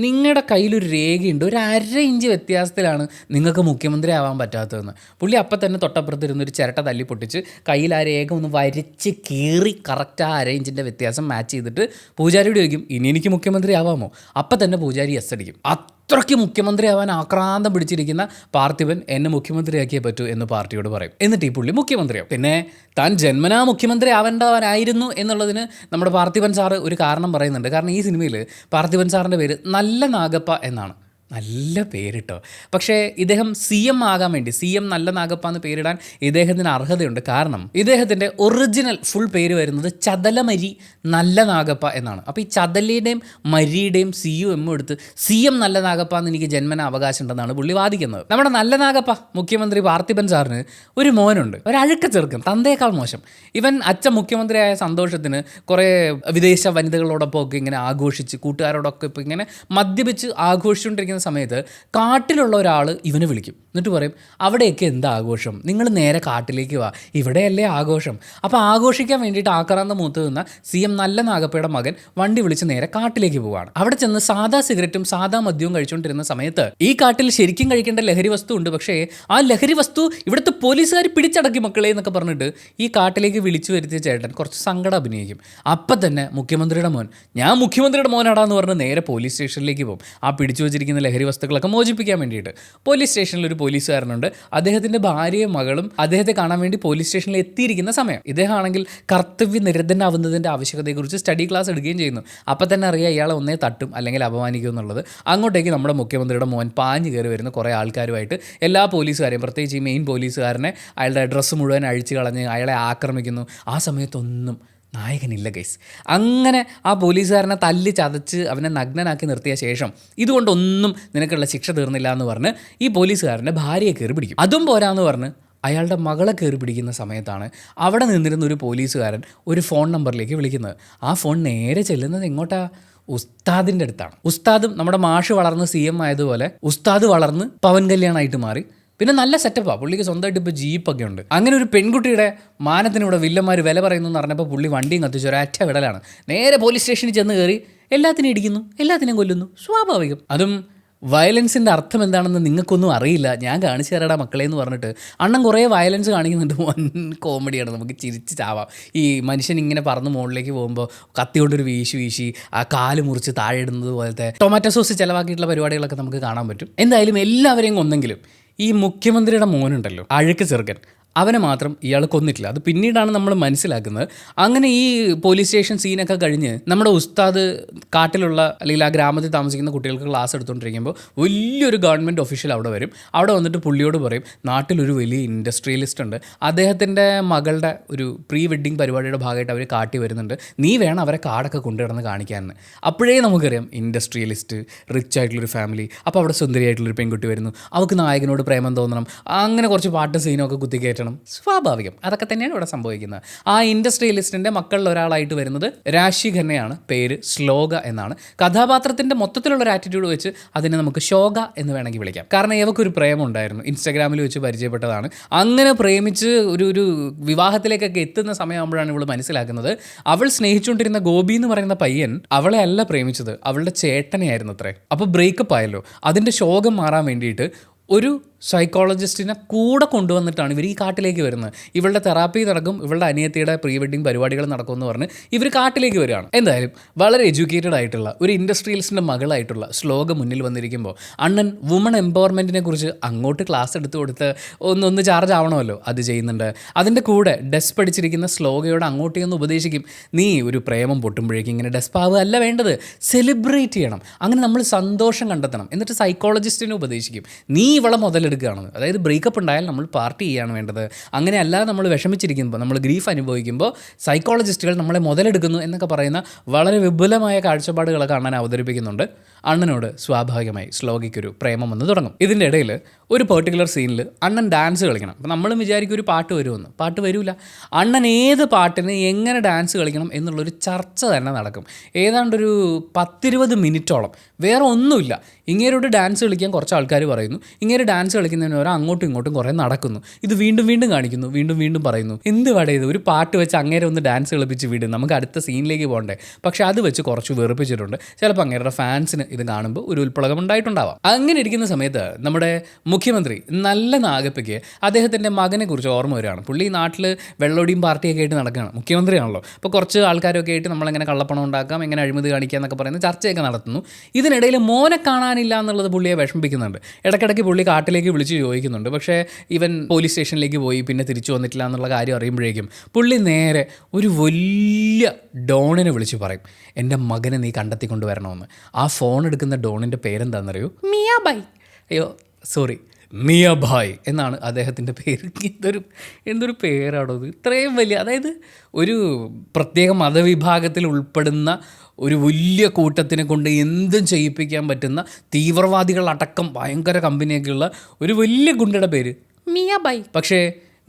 നിങ്ങളുടെ കയ്യിലൊരു രേഖയുണ്ട്, ഒരു 1/2 ഇഞ്ച് വ്യത്യാസത്തിലാണ് നിങ്ങൾക്ക് മുഖ്യമന്ത്രി ആവാൻ പറ്റാത്തതെന്ന്. പുള്ളി അപ്പം തന്നെ തൊട്ടപ്പുറത്തിരുന്ന് ഒരു ചിരട്ട തല്ലി പൊട്ടിച്ച് കയ്യിൽ ആ രേഖ ഒന്ന് വരച്ച് കീറി കറക്റ്റ് ആ 1/2 ഇഞ്ചിൻ്റെ വ്യത്യാസം മാച്ച് ചെയ്തിട്ട് പൂജാരിയോട് ചോദിക്കും, ഇനി എനിക്ക് മുഖ്യമന്ത്രി ആവാമോ? അപ്പം തന്നെ പൂജാരി എസ് അടിക്കും. അത്രയ്ക്ക് മുഖ്യമന്ത്രി ആവാൻ ആക്രാന്തം പിടിച്ചിരിക്കുന്ന പാർത്ഥിപൻ എന്നെ മുഖ്യമന്ത്രിയാക്കിയേ പറ്റൂ എന്ന് പാർട്ടിയോട് പറയും. എന്നിട്ട് ഈ പുള്ളി മുഖ്യമന്ത്രിയാവും. പിന്നെ താൻ ജന്മനാ മുഖ്യമന്ത്രി ആവേണ്ടവനായിരുന്നു എന്നുള്ളതിന് നമ്മുടെ പാർത്ഥിപൻ സാറ് ഒരു കാരണം പറയുന്നുണ്ട്. കാരണം ഈ സിനിമയിൽ പാർത്ഥിപൻ സാറിൻ്റെ പേര് നല്ല നാഗപ്പ എന്നാണ്. നല്ല പേരിട്ടോ. പക്ഷേ ഇദ്ദേഹം CM ആകാൻ വേണ്ടി, CM നല്ല നാഗപ്പ എന്ന് പേരിടാൻ ഇദ്ദേഹത്തിന് അർഹതയുണ്ട്. കാരണം ഇദ്ദേഹത്തിൻ്റെ ഒറിജിനൽ ഫുൾ പേര് വരുന്നത് ചതലമരി നല്ല നാഗപ്പ എന്നാണ്. അപ്പോൾ ഈ ചതലിയുടെയും മരിയുടെയും CUM എടുത്ത് CM നല്ല നാഗപ്പ എന്ന് എനിക്ക് ജന്മന അവകാശം ഉണ്ടെന്നാണ് പുള്ളി വാദിക്കുന്നത്. നമ്മുടെ നല്ല നാഗപ്പ മുഖ്യമന്ത്രി പാർത്ഥിപൻ സാറിന് ഒരു മോനുണ്ട്, ഒരു അഴുക്ക ചെറുക്കൻ, തന്തയേക്കാൾ മോശം. ഇവൻ അച്ഛൻ മുഖ്യമന്ത്രിയായ സന്തോഷത്തിന് കുറേ വിദേശ വനിതകളോടൊപ്പം ഒക്കെ ഇങ്ങനെ ആഘോഷിച്ച് കൂട്ടുകാരോടൊക്കെ ഇപ്പോൾ ഇങ്ങനെ മദ്യപിച്ച് ആഘോഷിച്ചുകൊണ്ടിരിക്കുന്ന സമയത്ത് കാട്ടിലുള്ള ഒരാൾ ഇവനെ വിളിക്കും. എന്നിട്ട് പറയും, അവിടെയൊക്കെ എന്താ ആഘോഷം, നിങ്ങൾ നേരെ കാട്ടിലേക്ക് വാ, ഇവിടെയല്ലേ ആഘോഷം. അപ്പോൾ ആഘോഷിക്കാൻ വേണ്ടിയിട്ട് ആക്രാന്തം മൂത്ത് നിന്ന CM നല്ല നാഗപ്പയുടെ മകൻ വണ്ടി വിളിച്ച് നേരെ കാട്ടിലേക്ക് പോവുകയാണ്. അവിടെ ചെന്ന് സാധാ സിഗരറ്റും സാധാ മദ്യവും കഴിച്ചുകൊണ്ടിരുന്ന സമയത്ത് ഈ കാട്ടിൽ ശരിക്കും കഴിക്കേണ്ട ലഹരി വസ്തു ഉണ്ട്, പക്ഷേ ആ ലഹരി വസ്തു ഇവിടുത്തെ പോലീസുകാർ പിടിച്ചടക്കി മക്കളെ എന്നൊക്കെ പറഞ്ഞിട്ട് ഈ കാട്ടിലേക്ക് വിളിച്ചു വരുത്തിയ ചേട്ടൻ കുറച്ച് സങ്കടം അഭിനയിക്കും. അപ്പം തന്നെ മുഖ്യമന്ത്രിയുടെ മോൻ, ഞാൻ മുഖ്യമന്ത്രിയുടെ മോനാടാന്ന് പറഞ്ഞ് നേരെ പോലീസ് സ്റ്റേഷനിലേക്ക് പോകും. ആ പിടിച്ചു വെച്ചിരിക്കുന്ന ലഹരി വസ്തുക്കളൊക്കെ മോചിപ്പിക്കാൻ വേണ്ടിയിട്ട്. പോലീസ് സ്റ്റേഷനിൽ ഒരു പോലീസുകാരനുണ്ട്. അദ്ദേഹത്തിൻ്റെ ഭാര്യയും മകളും അദ്ദേഹത്തെ കാണാൻ വേണ്ടി പോലീസ് സ്റ്റേഷനിൽ എത്തിയിരിക്കുന്ന സമയം ഇദ്ദേഹമാണെങ്കിൽ കർത്തവ്യ നിരതനാവുന്നതിൻ്റെ ആവശ്യകതയെക്കുറിച്ച് സ്റ്റഡി ക്ലാസ് എടുക്കുകയും ചെയ്യുന്നു. അപ്പം തന്നെ അറിയാം ഇയാളെ ഒന്നേ തട്ടും അല്ലെങ്കിൽ അപമാനിക്കും എന്നുള്ളത്. അങ്ങോട്ടേക്ക് നമ്മുടെ മുഖ്യമന്ത്രിയുടെ മോൻ പാഞ്ഞു കയറി വരുന്ന കുറേ ആൾക്കാരുമായിട്ട് എല്ലാ പോലീസുകാരെയും, പ്രത്യേകിച്ച് ഈ മെയിൻ പോലീസുകാരനെ അയാളുടെ ഡ്രസ്സ് മുഴുവൻ അഴിച്ചു കളഞ്ഞ് അയാളെ ആക്രമിക്കുന്നു. ആ സമയത്തൊന്നും നായകനില്ല ഗൈസ്. അങ്ങനെ ആ പോലീസുകാരനെ തല്ലി ചതച്ച് അവനെ നഗ്നനാക്കി നിർത്തിയ ശേഷം ഇതുകൊണ്ടൊന്നും നിനക്കുള്ള ശിക്ഷ തീർന്നില്ല എന്ന് പറഞ്ഞ് ഈ പോലീസുകാരൻ്റെ ഭാര്യയെ കയറി പിടിക്കും. അതും പോരാന്ന് പറഞ്ഞ് അയാളുടെ മകളെ കയറി പിടിക്കുന്ന സമയത്താണ് അവിടെ നിന്നിരുന്ന ഒരു പോലീസുകാരൻ ഒരു ഫോൺ നമ്പറിലേക്ക് വിളിക്കുന്നത്. ആ ഫോൺ നേരെ ചെല്ലുന്നത് എങ്ങോട്ടാ? ഉസ്താദിൻ്റെ അടുത്താണ്. ഉസ്താദും നമ്മുടെ മാഷ് വളർന്ന് CM ആയതുപോലെ ഉസ്താദ് വളർന്ന് പവൻ കല്യാണമായിട്ട് മാറി. പിന്നെ നല്ല സെറ്റപ്പാണ്, പുള്ളിക്ക് സ്വന്തമായിട്ട് ഇപ്പോൾ ജീപ്പൊക്കെ ഉണ്ട്. അങ്ങനെ ഒരു പെൺകുട്ടിയുടെ മാനത്തിനിവിടെ വില്ലന്മാർ വില പറയുന്നു എന്ന് പറഞ്ഞപ്പോൾ പുള്ളി വണ്ടിയും കത്തിച്ച് ഒരൊറ്റ വിടലാണ്. നേരെ പോലീസ് സ്റ്റേഷനിൽ ചെന്ന് കയറി എല്ലാത്തിനും ഇടിക്കുന്നു, എല്ലാത്തിനെയും കൊല്ലുന്നു. സ്വാഭാവികം. അതും വയലൻസിൻ്റെ അർത്ഥം എന്താണെന്ന് നിങ്ങൾക്കൊന്നും അറിയില്ല, ഞാൻ കാണിച്ചു തരാടാ മക്കളെ എന്ന് പറഞ്ഞിട്ട് അണ്ണൻ കുറേ വയലൻസ് കാണിക്കുന്നുണ്ട്. വൻ കോമഡിയാണ്, നമുക്ക് ചിരിച്ച് ചാവാം. ഈ മനുഷ്യൻ ഇങ്ങനെ പറന്ന് മുകളിലേക്ക് പോകുമ്പോൾ കത്തി കൊണ്ടൊരു വീശി ആ കാല് മുറിച്ച് താഴെ ഇടുന്നത് പോലത്തെ ടൊമാറ്റോ സോസ് ചിലവാക്കിയിട്ടുള്ള പരിപാടികളൊക്കെ നമുക്ക് കാണാൻ പറ്റും. എന്തായാലും എല്ലാവരെയും കൊന്നെങ്കിലും ഈ മുഖ്യമന്ത്രിയുടെ മോനുണ്ടല്ലോ, അഴുക്ക് ചെറുക്കൻ, അവനെ മാത്രം ഇയാൾ കൊന്നിട്ടില്ല. അത് പിന്നീടാണ് നമ്മൾ മനസ്സിലാക്കുന്നത്. അങ്ങനെ ഈ പോലീസ് സ്റ്റേഷൻ സീനൊക്കെ കഴിഞ്ഞ് നമ്മുടെ ഉസ്താദ് കാട്ടിലുള്ള അല്ലെങ്കിൽ ആ ഗ്രാമത്തിൽ താമസിക്കുന്ന കുട്ടികൾക്ക് ക്ലാസ് എടുത്തുകൊണ്ടിരിക്കുമ്പോൾ വലിയൊരു ഗവൺമെൻറ് ഒഫീഷ്യൽ അവിടെ വരും. അവിടെ വന്നിട്ട് പുള്ളിയോട് പറയും, നാട്ടിലൊരു വലിയ ഇൻഡസ്ട്രിയലിസ്റ്റ് ഉണ്ട്, അദ്ദേഹത്തിൻ്റെ മകളുടെ ഒരു പ്രീ വെഡ്ഡിങ് പരിപാടിയുടെ ഭാഗമായിട്ട് അവർ കാട്ടി വരുന്നുണ്ട്, നീ വേണം അവരെ കാടൊക്കെ കൊണ്ടുകിടന്ന് കാണിക്കാമെന്ന്. അപ്പോഴേ നമുക്കറിയാം ഇൻഡസ്ട്രിയലിസ്റ്റ്, റിച്ച് ആയിട്ടുള്ളൊരു ഫാമിലി. അപ്പോൾ അവിടെ സുന്ദരിയായിട്ടുള്ളൊരു പെൺകുട്ടി വരുന്നു, അവൾക്ക് നായകനോട് പ്രേമം തോന്നണം, അങ്ങനെ കുറച്ച് പാട്ട് സീനൊക്കെ കുത്തിക്കയറ്റണം. മാറ്റണം, സ്വാഭാവികം. അതൊക്കെ തന്നെയാണ് ഇവിടെ സംഭവിക്കുന്നത്. ആ ഇൻഡസ്ട്രിയലിസ്റ്റിൻ്റെ മക്കളിൽ ഒരാളായിട്ട് വരുന്നത് രാശി ഖന്നയാണ്. പേര് ശ്ലോക എന്നാണ്. കഥാപാത്രത്തിൻ്റെ മൊത്തത്തിലുള്ള ഒരു ആറ്റിറ്റ്യൂഡ് വെച്ച് അതിനെ നമുക്ക് ശോക എന്ന് വേണമെങ്കിൽ വിളിക്കാം. കാരണം ഇവക്കൊരു പ്രേമം ഉണ്ടായിരുന്നു, ഇൻസ്റ്റാഗ്രാമിൽ വെച്ച് പരിചയപ്പെട്ടതാണ്. അങ്ങനെ പ്രേമിച്ച് ഒരു വിവാഹത്തിലേക്കൊക്കെ എത്തുന്ന സമയമാകുമ്പോഴാണ് ഇവൾ മനസ്സിലാക്കുന്നത് അവൾ സ്നേഹിച്ചുകൊണ്ടിരുന്ന ഗോപി എന്ന് പറയുന്ന പയ്യൻ അവളെ അല്ല പ്രേമിച്ചത്, അവളുടെ ചേട്ടനെയായിരുന്നു അത്രേ. അപ്പോൾ ബ്രേക്കപ്പ് ആയല്ലോ. അതിൻ്റെ ശോകം മാറാൻ വേണ്ടിയിട്ട് ഒരു സൈക്കോളജിസ്റ്റിനെ കൂടെ കൊണ്ടുവന്നിട്ടാണ് ഇവർ ഈ കാട്ടിലേക്ക് വരുന്നത്. ഇവളുടെ തെറാപ്പി നടക്കും, ഇവളുടെ അനിയത്തിയുടെ പ്രീ വെഡിങ് പരിപാടികൾ നടക്കുമെന്ന് പറഞ്ഞ് ഇവർ കാട്ടിലേക്ക് വരികയാണ്. എന്തായാലും വളരെ എഡ്യൂക്കേറ്റഡ് ആയിട്ടുള്ള ഒരു ഇൻഡസ്ട്രിയലിസ്റ്റിൻ്റെ മകളായിട്ടുള്ള ശ്ലോക മുന്നിൽ വന്നിരിക്കുമ്പോൾ അണ്ണൻ വുമൺ എംപവർമെൻറ്റിനെ കുറിച്ച് അങ്ങോട്ട് ക്ലാസ് എടുത്തു കൊടുത്ത് ഒന്ന് ചാർജ് ആവണമല്ലോ, അത് ചെയ്യുന്നുണ്ട്. അതിൻ്റെ കൂടെ ഡെസ് പഠിച്ചിരിക്കുന്ന ശ്ലോകയോട് അങ്ങോട്ടേന്ന് ഉപദേശിക്കും, നീ ഒരു പ്രേമം പൊട്ടുമ്പോഴേക്കും ഇങ്ങനെ ഡെസ്പാവുക അല്ല വേണ്ടത്, സെലിബ്രേറ്റ് ചെയ്യണം, അങ്ങനെ നമ്മൾ സന്തോഷം കണ്ടെത്തണം. എന്നിട്ട് സൈക്കോളജിസ്റ്റിനെ ഉപദേശിക്കും, നീ ഇവളെ മുതലെടുക്കുകയാണ്. അതായത് ബ്രേക്കപ്പ് ഉണ്ടായാൽ നമ്മൾ പാർട്ടി ചെയ്യാണ് വേണ്ടത്, അങ്ങനെ അല്ലാതെ നമ്മൾ വിഷമിച്ചിരിക്കുമ്പോൾ, നമ്മൾ ഗ്രീഫ് അനുഭവിക്കുമ്പോൾ സൈക്കോളജിസ്റ്റുകൾ നമ്മളെ മുതലെടുക്കുന്നു എന്നൊക്കെ പറയുന്ന വളരെ വിപുലമായ കാഴ്ചപ്പാടുകളൊക്കെ അണ്ണൻ അവതരിപ്പിക്കുന്നുണ്ട്. അണ്ണനോട് സ്വാഭാവികമായി ശ്ലോകയ്ക്കൊരു പ്രേമം വന്ന് തുടങ്ങും. ഇതിൻ്റെ ഇടയിൽ ഒരു പെർട്ടിക്കുലർ സീനിൽ അണ്ണൻ ഡാൻസ് കളിക്കണം. അപ്പോൾ നമ്മളും വിചാരിക്കും ഒരു പാട്ട് വരുമെന്ന്. പാട്ട് വരില്ല. അണ്ണൻ ഏത് പാട്ടിന് എങ്ങനെ ഡാൻസ് കളിക്കണം എന്നുള്ളൊരു ചർച്ച തന്നെ നടക്കും. ഏതാണ്ടൊരു 10-20 മിനിറ്റോളം വേറെ ഒന്നുമില്ല. ഇങ്ങേരോട് ഡാൻസ് കളിക്കാൻ കുറച്ച് ആൾക്കാർ പറയുന്നു, ഇങ്ങേര് ഡാൻസ് കളിക്കുന്നതിന് ഓരോ അങ്ങോട്ടും ഇങ്ങോട്ടും കുറേ നടക്കുന്നു. ഇത് വീണ്ടും വീണ്ടും കാണിക്കുന്നു, വീണ്ടും വീണ്ടും പറയുന്നു. എന്ത് പാടേ ഇത്, ഒരു പാട്ട് വെച്ച് അങ്ങേരെ ഒന്ന് ഡാൻസ് കളിപ്പിച്ച് വിടും, നമുക്ക് അടുത്ത സീനിലേക്ക് പോകണ്ടേ. പക്ഷേ അത് വെച്ച് കുറച്ച് വെറുപ്പിച്ചിട്ടുണ്ട്. ചിലപ്പോൾ അങ്ങേരുടെ ഫാൻസിന് ഇത് കാണുമ്പോൾ ഒരു ഉൾപ്പളകം ഉണ്ടായിട്ടുണ്ടാവാം. അങ്ങനെ ഇരിക്കുന്ന സമയത്ത് നമ്മുടെ മുഖ്യമന്ത്രി നല്ല നാഗപ്പയ്ക്ക് അദ്ദേഹത്തിൻ്റെ മകനെ കുറിച്ച് ഓർമ്മ വരികയാണ്. പുള്ളി നാട്ടിൽ വെള്ളോടിയും പാർട്ടിയൊക്കെ ആയിട്ട് നടക്കുകയാണ്, മുഖ്യമന്ത്രിയാണല്ലോ. അപ്പോൾ കുറച്ച് ആൾക്കാരൊക്കെ ആയിട്ട് നമ്മളെങ്ങനെ കള്ളപ്പണം ഉണ്ടാക്കാം, എങ്ങനെ അഴിമതി കാണിക്കുക എന്നൊക്കെ പറയുന്ന ചർച്ചയൊക്കെ നടത്തുന്നു. ഇതിനിടയിൽ മോനെ കാണാനില്ല എന്നുള്ളത് പുള്ളിയെ വിഷമിപ്പിക്കുന്നുണ്ട്. ഇടയ്ക്കിടയ്ക്ക് പുള്ളി കാട്ടിലേക്ക് വിളിച്ച് ചോദിക്കുന്നുണ്ട്. പക്ഷേ ഇവൻ പോലീസ് സ്റ്റേഷനിലേക്ക് പോയി പിന്നെ തിരിച്ചു വന്നിട്ടില്ല എന്നുള്ള കാര്യം അറിയുമ്പോഴേക്കും പുള്ളി നേരെ ഒരു വലിയ ഡോണിനെ വിളിച്ച് പറയും, എൻ്റെ മകനെ നീ കണ്ടെത്തിക്കൊണ്ട് വരണമെന്ന്. ആ ഫോൺ എടുക്കുന്ന ഡോണിൻ്റെ പേരെന്താണെന്നറിയോ? മിയാബായ്. മിയാഭായ് എന്നാണ് അദ്ദേഹത്തിൻ്റെ പേര്. എന്തൊരു പേരാണോ ഇത്, ഇത്രയും വലിയ. അതായത് ഒരു പ്രത്യേക മതവിഭാഗത്തിൽ ഉൾപ്പെടുന്ന ഒരു വലിയ കൂട്ടത്തിനെ കൊണ്ട് എന്തും ചെയ്യിപ്പിക്കാൻ പറ്റുന്ന തീവ്രവാദികളടക്കം ഭയങ്കര കമ്പനിയൊക്കെയുള്ള ഒരു വലിയ ഗുണ്ടയുടെ പേര് മിയാബായ്. പക്ഷേ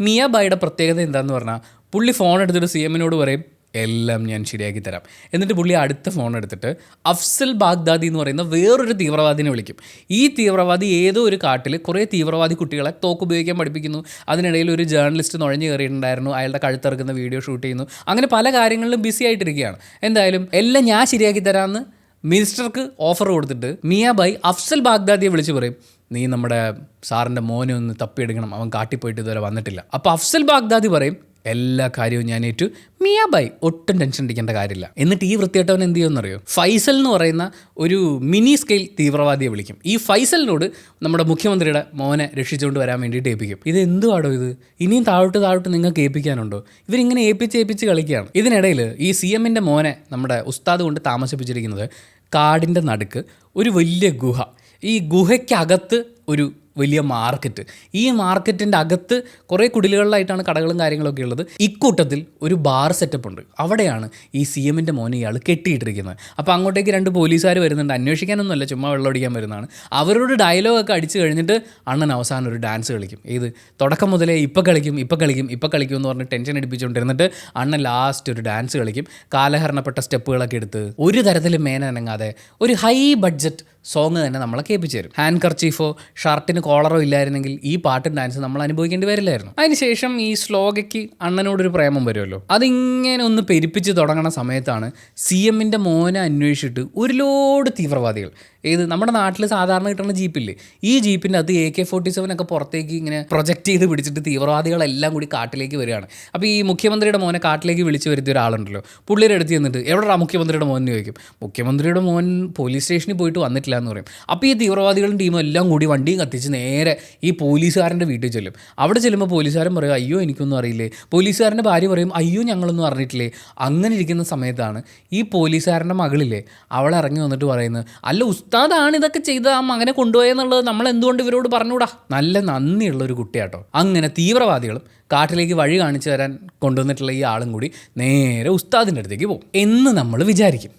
മിയാബായിയുടെ പ്രത്യേകത എന്താണെന്ന് പറഞ്ഞാൽ പുള്ളി ഫോൺ എടുത്തിട്ട് CM-നോട് പറയും, എല്ലാം ഞാൻ ശരിയാക്കി തരാം. എന്നിട്ട് പുള്ളി അടുത്ത ഫോൺ എടുത്തിട്ട് അഫ്സൽ ബാഗ്ദാദി എന്ന് പറയുന്ന വേറൊരു തീവ്രവാദിനെ വിളിക്കും. ഈ തീവ്രവാദി ഏതോ ഒരു കാട്ടിൽ കുറേ തീവ്രവാദി കുട്ടികളെ തോക്ക് ഉപയോഗിക്കാൻ പഠിപ്പിക്കുന്നു. അതിനിടയിൽ ഒരു ജേർണലിസ്റ്റ് നുഴഞ്ഞു കയറിയിട്ടുണ്ടായിരുന്നു, അയാളുടെ കഴുത്തിറക്കുന്ന വീഡിയോ ഷൂട്ട് ചെയ്യുന്നു. അങ്ങനെ പല കാര്യങ്ങളിലും ബിസി ആയിട്ടിരിക്കുകയാണ്. എന്തായാലും എല്ലാം ഞാൻ ശരിയാക്കി തരാമെന്ന് മിനിസ്റ്റർക്ക് ഓഫർ കൊടുത്തിട്ട് മിയാബായ് അഫ്സൽ ബാഗ്ദാദിയെ വിളിച്ച് പറയും, നീ നമ്മുടെ സാറിൻ്റെ മോനെ ഒന്ന് തപ്പിയെടുക്കണം, അവൻ കാട്ടിപ്പോയിട്ട് ഇതുവരെ വന്നിട്ടില്ല. അപ്പോൾ അഫ്സൽ ബാഗ്ദാദി പറയും, എല്ലാ കാര്യവും ഞാൻ ഏറ്റു. മിയാബായ് ഒട്ടും ടെൻഷൻ അടിക്കേണ്ട കാര്യമില്ല. എന്നിട്ട് ഈ വൃത്തിയായിട്ടവൻ എന്ത് ചെയ്യുമെന്നറിയോ? ഫൈസൽ എന്ന് പറയുന്ന ഒരു മിനി സ്കെയിൽ തീവ്രവാദിയെ വിളിക്കും. ഈ ഫൈസലിനോട് നമ്മുടെ മുഖ്യമന്ത്രിയുടെ മോനെ രക്ഷിച്ചുകൊണ്ട് വരാൻ വേണ്ടിയിട്ട് ഏൽപ്പിക്കും. ഇത് എന്തുവാടോ ഇത്, ഇനിയും താഴോട്ട് നിങ്ങൾക്ക് ഏൽപ്പിക്കാനുണ്ടോ? ഇവരിങ്ങനെ ഏൽപ്പിച്ച് കളിക്കുകയാണ്. ഇതിനിടയിൽ ഈ CM-ൻ്റെ മോനെ നമ്മുടെ ഉസ്താദ് കൊണ്ട് താമസിപ്പിച്ചിരിക്കുന്നത് കാടിൻ്റെ നടുക്ക് ഒരു വലിയ ഗുഹ. ഈ ഗുഹയ്ക്കകത്ത് ഒരു വലിയ മാർക്കറ്റ്. ഈ മാർക്കറ്റിൻ്റെ അകത്ത് കുറേ കുടിലുകളിലായിട്ടാണ് കടകളും കാര്യങ്ങളൊക്കെ ഉള്ളത്. ഇക്കൂട്ടത്തിൽ ഒരു ബാർ സെറ്റപ്പ് ഉണ്ട്. അവിടെയാണ് ഈ CM-ൻ്റെ മോനെ ഇയാൾ കെട്ടിയിട്ടിരിക്കുന്നത്. അപ്പോൾ അങ്ങോട്ടേക്ക് 2 പോലീസുകാർ വരുന്നുണ്ട്. അന്വേഷിക്കാനൊന്നുമല്ല, ചുമ്മാ വെള്ളമടിക്കാൻ വരുന്നതാണ്. അവരോട് ഡയലോഗൊക്കെ അടിച്ച് കഴിഞ്ഞിട്ട് അണ്ണൻ അവസാനം ഒരു ഡാൻസ് കളിക്കും. ഏത് തുടക്കം മുതലേ ഇപ്പം കളിക്കും എന്ന് പറഞ്ഞ് ടെൻഷൻ അടിപ്പിച്ചുകൊണ്ടിരുന്നിട്ട് അണ്ണൻ ലാസ്റ്റ് ഒരു ഡാൻസ് കളിക്കും. കാലഹരണപ്പെട്ട സ്റ്റെപ്പുകളൊക്കെ എടുത്ത് ഒരു തരത്തിലും മേനനങ്ങാതെ ഒരു ഹൈ ബഡ്ജറ്റ് സോങ് തന്നെ നമ്മളെ കേൾപ്പിച്ചു തരും. ഹാൻഡ് കർച്ചീഫോ ഷർട്ടിന് കോളറോ ഇല്ലായിരുന്നെങ്കിൽ ഈ പാട്ടും ഡാൻസ് നമ്മൾ അനുഭവിക്കേണ്ടി വരില്ലായിരുന്നു. അതിനുശേഷം ഈ ശ്ലോകയ്ക്ക് അണ്ണനോടൊരു പ്രേമം വരുമല്ലോ. അതിങ്ങനെ ഒന്ന് പെരുപ്പിച്ച് തുടങ്ങുന്ന സമയത്താണ് CM-ൻ്റെ മോനെ അന്വേഷിച്ചിട്ട് ഒരു ലോഡ് തീവ്രവാദികൾ, ഏത് നമ്മുടെ നാട്ടിൽ സാധാരണ കിട്ടുന്ന ജീപ്പില്ലേ, ഈ ജീപ്പിൻ്റെ അത് AK-47 ഒക്കെ പുറത്തേക്ക് ഇങ്ങനെ പ്രൊജക്റ്റ് ചെയ്ത് പിടിച്ചിട്ട് തീവ്രവാദികളെല്ലാം കൂടി കാട്ടിലേക്ക് വരികയാണ്. അപ്പോൾ ഈ മുഖ്യമന്ത്രിയുടെ മോനെ കാട്ടിലേക്ക് വിളിച്ചു വരുത്തിയ ഒരാളുണ്ടല്ലോ, പുള്ളിയുടെ അടുത്ത് ചെന്നിട്ട് എവിടെയാണ് മുഖ്യമന്ത്രിയുടെ മോൻ എന്ന് ചോദിക്കും. മുഖ്യമന്ത്രിയുടെ മോൻ പോലീസ് സ്റ്റേഷനിൽ പോയിട്ട് വന്നിട്ടില്ല എന്ന് പറയും. അപ്പോൾ ഈ തീവ്രവാദികളും ടീമും എല്ലാം കൂടി വണ്ടിയും കത്തിച്ച് നേരെ ഈ പോലീസുകാരൻ്റെ വീട്ടിൽ ചെല്ലും. അവിടെ ചെല്ലുമ്പോൾ പോലീസുകാരൻ പറയും, അയ്യോ എനിക്കൊന്നും അറിയില്ലേ. പോലീസുകാരൻ്റെ ഭാര്യ പറയും, അയ്യോ ഞങ്ങളൊന്നും അറിഞ്ഞിട്ടില്ലേ. അങ്ങനെ ഇരിക്കുന്ന സമയത്താണ് ഈ പോലീസുകാരൻ്റെ മകളില്ലേ, അവളെ ഇറങ്ങി വന്നിട്ട് പറയുന്നത്, അല്ല ഉസ്താദാണ് ഇതൊക്കെ ചെയ്ത് ആ മകനെ കൊണ്ടുപോയെന്നുള്ളത് നമ്മൾ എന്തുകൊണ്ട് ഇവരോട് പറഞ്ഞുകൂടാ. നല്ല നന്ദിയുള്ളൊരു കുട്ടിയാട്ടോ. അങ്ങനെ തീവ്രവാദികളും കാട്ടിലേക്ക് വഴി കാണിച്ചു തരാൻ കൊണ്ടുവന്നിട്ടുള്ള ഈ ആളും കൂടി നേരെ ഉസ്താദിൻ്റെ അടുത്തേക്ക് പോകും എന്ന് നമ്മൾ വിചാരിക്കും.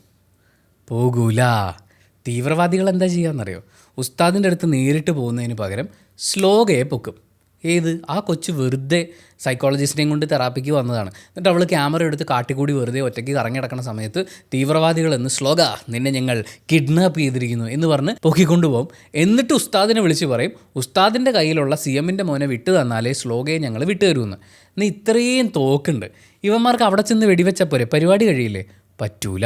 പോകൂല. തീവ്രവാദികൾ എന്താ ചെയ്യാന്നറിയോ? ഉസ്താദിൻ്റെ അടുത്ത് നേരിട്ട് പോകുന്നതിന് പകരം ശ്ലോകയെ പൊക്കും. ആ കൊച്ചു വെറുതെ സൈക്കോളജിസ്റ്റിനെയും കൊണ്ട് തെറാപ്പിക്ക് വന്നതാണ്. എന്നിട്ട് അവൾ ക്യാമറ എടുത്ത് കാട്ടിക്കൂടി വെറുതെ ഒറ്റയ്ക്ക് കറങ്ങി കിടക്കുന്ന സമയത്ത് തീവ്രവാദികൾ എന്ന് ശ്ലോക നിന്നെ ഞങ്ങൾ കിഡ്നാപ്പ് ചെയ്തിരിക്കുന്നു എന്ന് പറഞ്ഞ് പൊക്കിക്കൊണ്ടുപോകും. എന്നിട്ട് ഉസ്താദിനെ വിളിച്ച് പറയും ഉസ്താദിൻ്റെ കയ്യിലുള്ള CMൻ്റെ മോനെ വിട്ടു തന്നാലേ ശ്ലോകയെ ഞങ്ങൾ വിട്ടുതരുമെന്ന്. എന്നാൽ ഇത്രയും തോക്കുണ്ട്, ഇവന്മാർക്ക് അവിടെ ചെന്ന് വെടിവെച്ച പോരെ, പരിപാടി കഴിയില്ലേ? പറ്റൂല.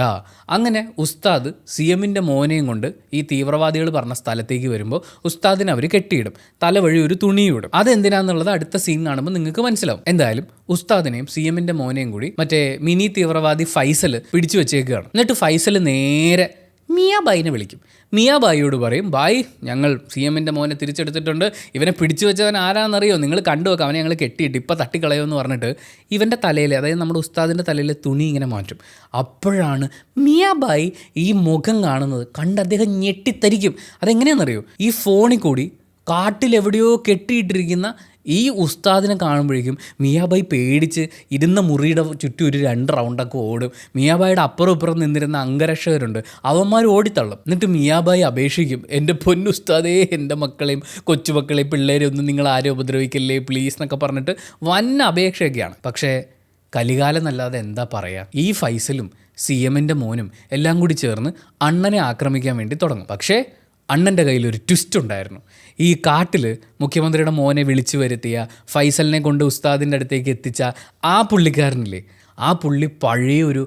അങ്ങനെ ഉസ്താദ് CMൻ്റെ മോനെയും കൊണ്ട് ഈ തീവ്രവാദികൾ പറഞ്ഞ സ്ഥലത്തേക്ക് വരുമ്പോൾ ഉസ്താദിനെ അവർ കെട്ടിയിടും, തലവഴി ഒരു തുണിയും ഇടും. അതെന്തിനാന്നുള്ളത് അടുത്ത സീൻ കാണുമ്പോൾ നിങ്ങൾക്ക് മനസ്സിലാവും. എന്തായാലും ഉസ്താദിനെയും CMൻ്റെ മോനെയും കൂടി മറ്റേ മിനി തീവ്രവാദി ഫൈസൽ പിടിച്ചു വെച്ചേക്കുകയാണ്. എന്നിട്ട് ഫൈസൽ നേരെ മിയാബായിനെ വിളിക്കും. മിയാബായിയോട് പറയും, ബായ് ഞങ്ങൾ CMൻ്റെ മോനെ തിരിച്ചെടുത്തിട്ടുണ്ട്, ഇവനെ പിടിച്ചു വെച്ചവൻ ആരാന്നറിയോ, നിങ്ങൾ കണ്ടുവെക്കാം, അവനെ ഞങ്ങൾ കെട്ടിയിട്ട് ഇപ്പം തട്ടിക്കളയുമെന്ന് പറഞ്ഞിട്ട് ഇവൻ്റെ തലയിൽ, അതായത് നമ്മുടെ ഉസ്താദിൻ്റെ തലയിൽ തുണി ഇങ്ങനെ മാറ്റും. അപ്പോഴാണ് മിയാബായി ഈ മുഖം കാണുന്നത്. കണ്ട് അദ്ദേഹം ഞെട്ടിത്തരിക്കും. അതെങ്ങനെയാണെന്നറിയോ, ഈ ഫോണിൽ കൂടി കാട്ടിലെവിടെയോ കെട്ടിയിട്ടിരിക്കുന്ന ഈ ഉസ്താദിനെ കാണുമ്പോഴേക്കും മിയാബായി പേടിച്ച് ഇരുന്ന മുറിയുടെ ചുറ്റും ഒരു 2 റൗണ്ടൊക്കെ ഓടും. മിയാബായിയുടെ അപ്പുറം ഇപ്പുറം നിന്നിരുന്ന അംഗരക്ഷകരുണ്ട്, അവന്മാർ ഓടിത്തള്ളും. എന്നിട്ട് മിയാബായി അപേക്ഷിക്കും, എൻ്റെ പൊന്നുസ്താദേ, എൻ്റെ മക്കളെയും കൊച്ചുമക്കളെയും പിള്ളേരെയും ഒന്നും നിങ്ങൾ ആരും ഉപദ്രവിക്കല്ലേ പ്ലീസ് എന്നൊക്കെ പറഞ്ഞിട്ട് വൻ അപേക്ഷയൊക്കെയാണ്. പക്ഷേ കലികാലം എന്നല്ലാതെ എന്താ പറയുക, ഈ ഫൈസലും CMൻ്റെ മോനും എല്ലാം കൂടി ചേർന്ന് അണ്ണനെ ആക്രമിക്കാൻ വേണ്ടി തുടങ്ങും. പക്ഷേ അണ്ണൻ്റെ കയ്യിലൊരു ട്വിസ്റ്റ് ഉണ്ടായിരുന്നു. ഈ കാട്ടിൽ മുഖ്യമന്ത്രിയുടെ മോനെ വിളിച്ചു വരുത്തിയ, ഫൈസലിനെ കൊണ്ട് ഉസ്താദിൻ്റെ അടുത്തേക്ക് എത്തിച്ച ആ പുള്ളിക്കാരനില്ലേ, ആ പുള്ളി പഴയ ഒരു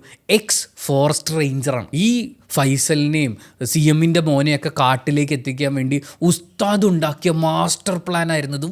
ഫോറസ്റ്റ് റേഞ്ചറാണ്. ഈ ഫൈസലിനെയും CMൻ്റെ മോനെയൊക്കെ കാട്ടിലേക്ക് എത്തിക്കാൻ വേണ്ടി ഉസ്താദ് ഉണ്ടാക്കിയ മാസ്റ്റർ പ്ലാൻ ആയിരുന്നത്.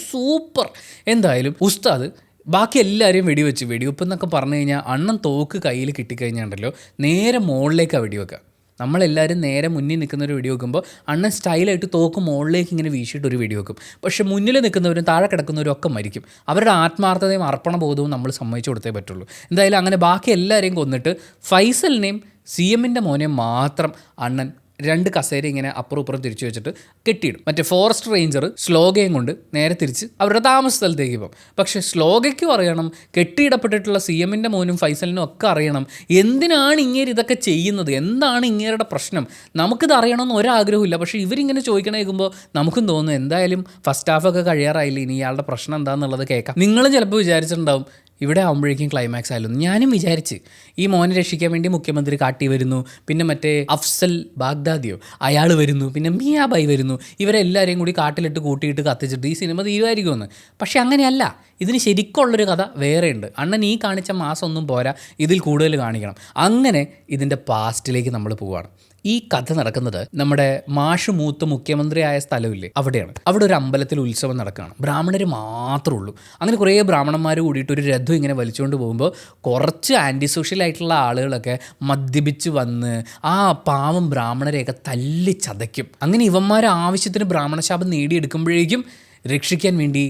സൂപ്പർ. എന്തായാലും ഉസ്താദ് ബാക്കി എല്ലാവരെയും വെടിവെപ്പ് എന്നൊക്കെ പറഞ്ഞു കഴിഞ്ഞാൽ അണ്ണൻ തോക്ക് കയ്യിൽ കിട്ടിക്കഴിഞ്ഞാണ്ടല്ലോ നേരെ മുകളിലേക്കാണ് വെടിവെക്കുക. നമ്മളെല്ലാവരും നേരെ മുന്നിൽ നിൽക്കുന്നൊരു വെടി വെക്കുമ്പോൾ അണ്ണൻ സ്റ്റൈലായിട്ട് തോക്ക് മുകളിലേക്ക് ഇങ്ങനെ വീശിയിട്ടൊരു വെടി വെക്കും. പക്ഷേ മുന്നിൽ നിൽക്കുന്നവരും താഴെ കിടക്കുന്നവരും ഒക്കെ മരിക്കും. അവരുടെ ആത്മാർത്ഥതയും അർപ്പണബോധവും നമ്മൾ സമ്മതിച്ചു കൊടുത്തേ പറ്റുള്ളൂ. എന്തായാലും അങ്ങനെ ബാക്കി എല്ലാവരെയും കൊന്നിട്ട് ഫൈസലിനെയും CMൻ്റെ മോനെയും മാത്രം അണ്ണൻ 2 കസേര ഇങ്ങനെ അപ്പുറം ഇപ്പുറം തിരിച്ചു വെച്ചിട്ട് കെട്ടിയിടും. മറ്റേ ഫോറസ്റ്റ് റേഞ്ചർ ശ്ലോകയും കൊണ്ട് നേരെ തിരിച്ച് അവരുടെ താമസ സ്ഥലത്തേക്ക് പോകും. പക്ഷേ ശ്ലോകയ്ക്കും അറിയണം, കെട്ടിയിടപ്പെട്ടിട്ടുള്ള CMൻ്റെ മോനും ഫൈസലിനും ഒക്കെ അറിയണം എന്തിനാണ് ഇങ്ങേര് ഇതൊക്കെ ചെയ്യുന്നത്, എന്താണ് ഇങ്ങേരുടെ പ്രശ്നം. നമുക്കിത് അറിയണമെന്ന് ഒരാഗ്രഹമില്ല. പക്ഷേ ഇവരിങ്ങനെ ചോദിക്കണേക്കുമ്പോൾ നമുക്കും തോന്നുന്നു എന്തായാലും ഫസ്റ്റ് ഹാഫൊക്കെ കഴിയാറായില്ല, ഇനി ഇയാളുടെ പ്രശ്നം എന്താണെന്നുള്ളത് കേൾക്കാം. നിങ്ങളും ചിലപ്പോൾ വിചാരിച്ചിട്ടുണ്ടാവും ഇവിടെ ആകുമ്പോഴേക്കും ക്ലൈമാക്സ് ആയാലും. ഞാനും വിചാരിച്ച് ഈ മോനെ രക്ഷിക്കാൻ വേണ്ടി മുഖ്യമന്ത്രി കാട്ടി വരുന്നു, പിന്നെ മറ്റേ അഫ്സൽ ബാഗ്ദാദിയോ അയാൾ വരുന്നു, പിന്നെ മിയാബായി വരുന്നു, ഇവരെല്ലാവരെയും കൂടി കാട്ടിലിട്ട് കൂട്ടിയിട്ട് കത്തിച്ചിട്ട് ഈ സിനിമ തീരുമായിരിക്കുമെന്ന്. പക്ഷേ അങ്ങനെയല്ല, ഇതിന് ശരിക്കുള്ളൊരു കഥ വേറെയുണ്ട്. അണ്ണൻ ഈ കാണിച്ച മാസമൊന്നും പോരാ, ഇതിൽ കൂടുതൽ കാണിക്കണം. അങ്ങനെ ഇതിൻ്റെ പാസ്റ്റിലേക്ക് നമ്മൾ പോവുകയാണ്. ഈ കഥ നടക്കുന്നത് നമ്മുടെ മാഷ് മൂത്ത് മുഖ്യമന്ത്രിയായ സ്ഥലമില്ലേ, അവിടെയാണ്. അവിടെ ഒരു അമ്പലത്തിൽ ഉത്സവം നടക്കുകയാണ്. ബ്രാഹ്മണർ മാത്രമേ ഉള്ളൂ. അങ്ങനെ കുറേ ബ്രാഹ്മണന്മാർ കൂടിയിട്ട് ഒരു രഥം ഇങ്ങനെ വലിച്ചുകൊണ്ട് പോകുമ്പോൾ കുറച്ച് ആൻറ്റി സോഷ്യൽ ആയിട്ടുള്ള ആളുകളൊക്കെ മദ്യപിച്ച് വന്ന് ആ പാവം ബ്രാഹ്മണരെയൊക്കെ തല്ലി ചതയ്ക്കും. അങ്ങനെ ഇവന്മാർ ആവശ്യത്തിന് ബ്രാഹ്മണശാപം നേടിയെടുക്കുമ്പോഴേക്കും രക്ഷിക്കാൻ വേണ്ടി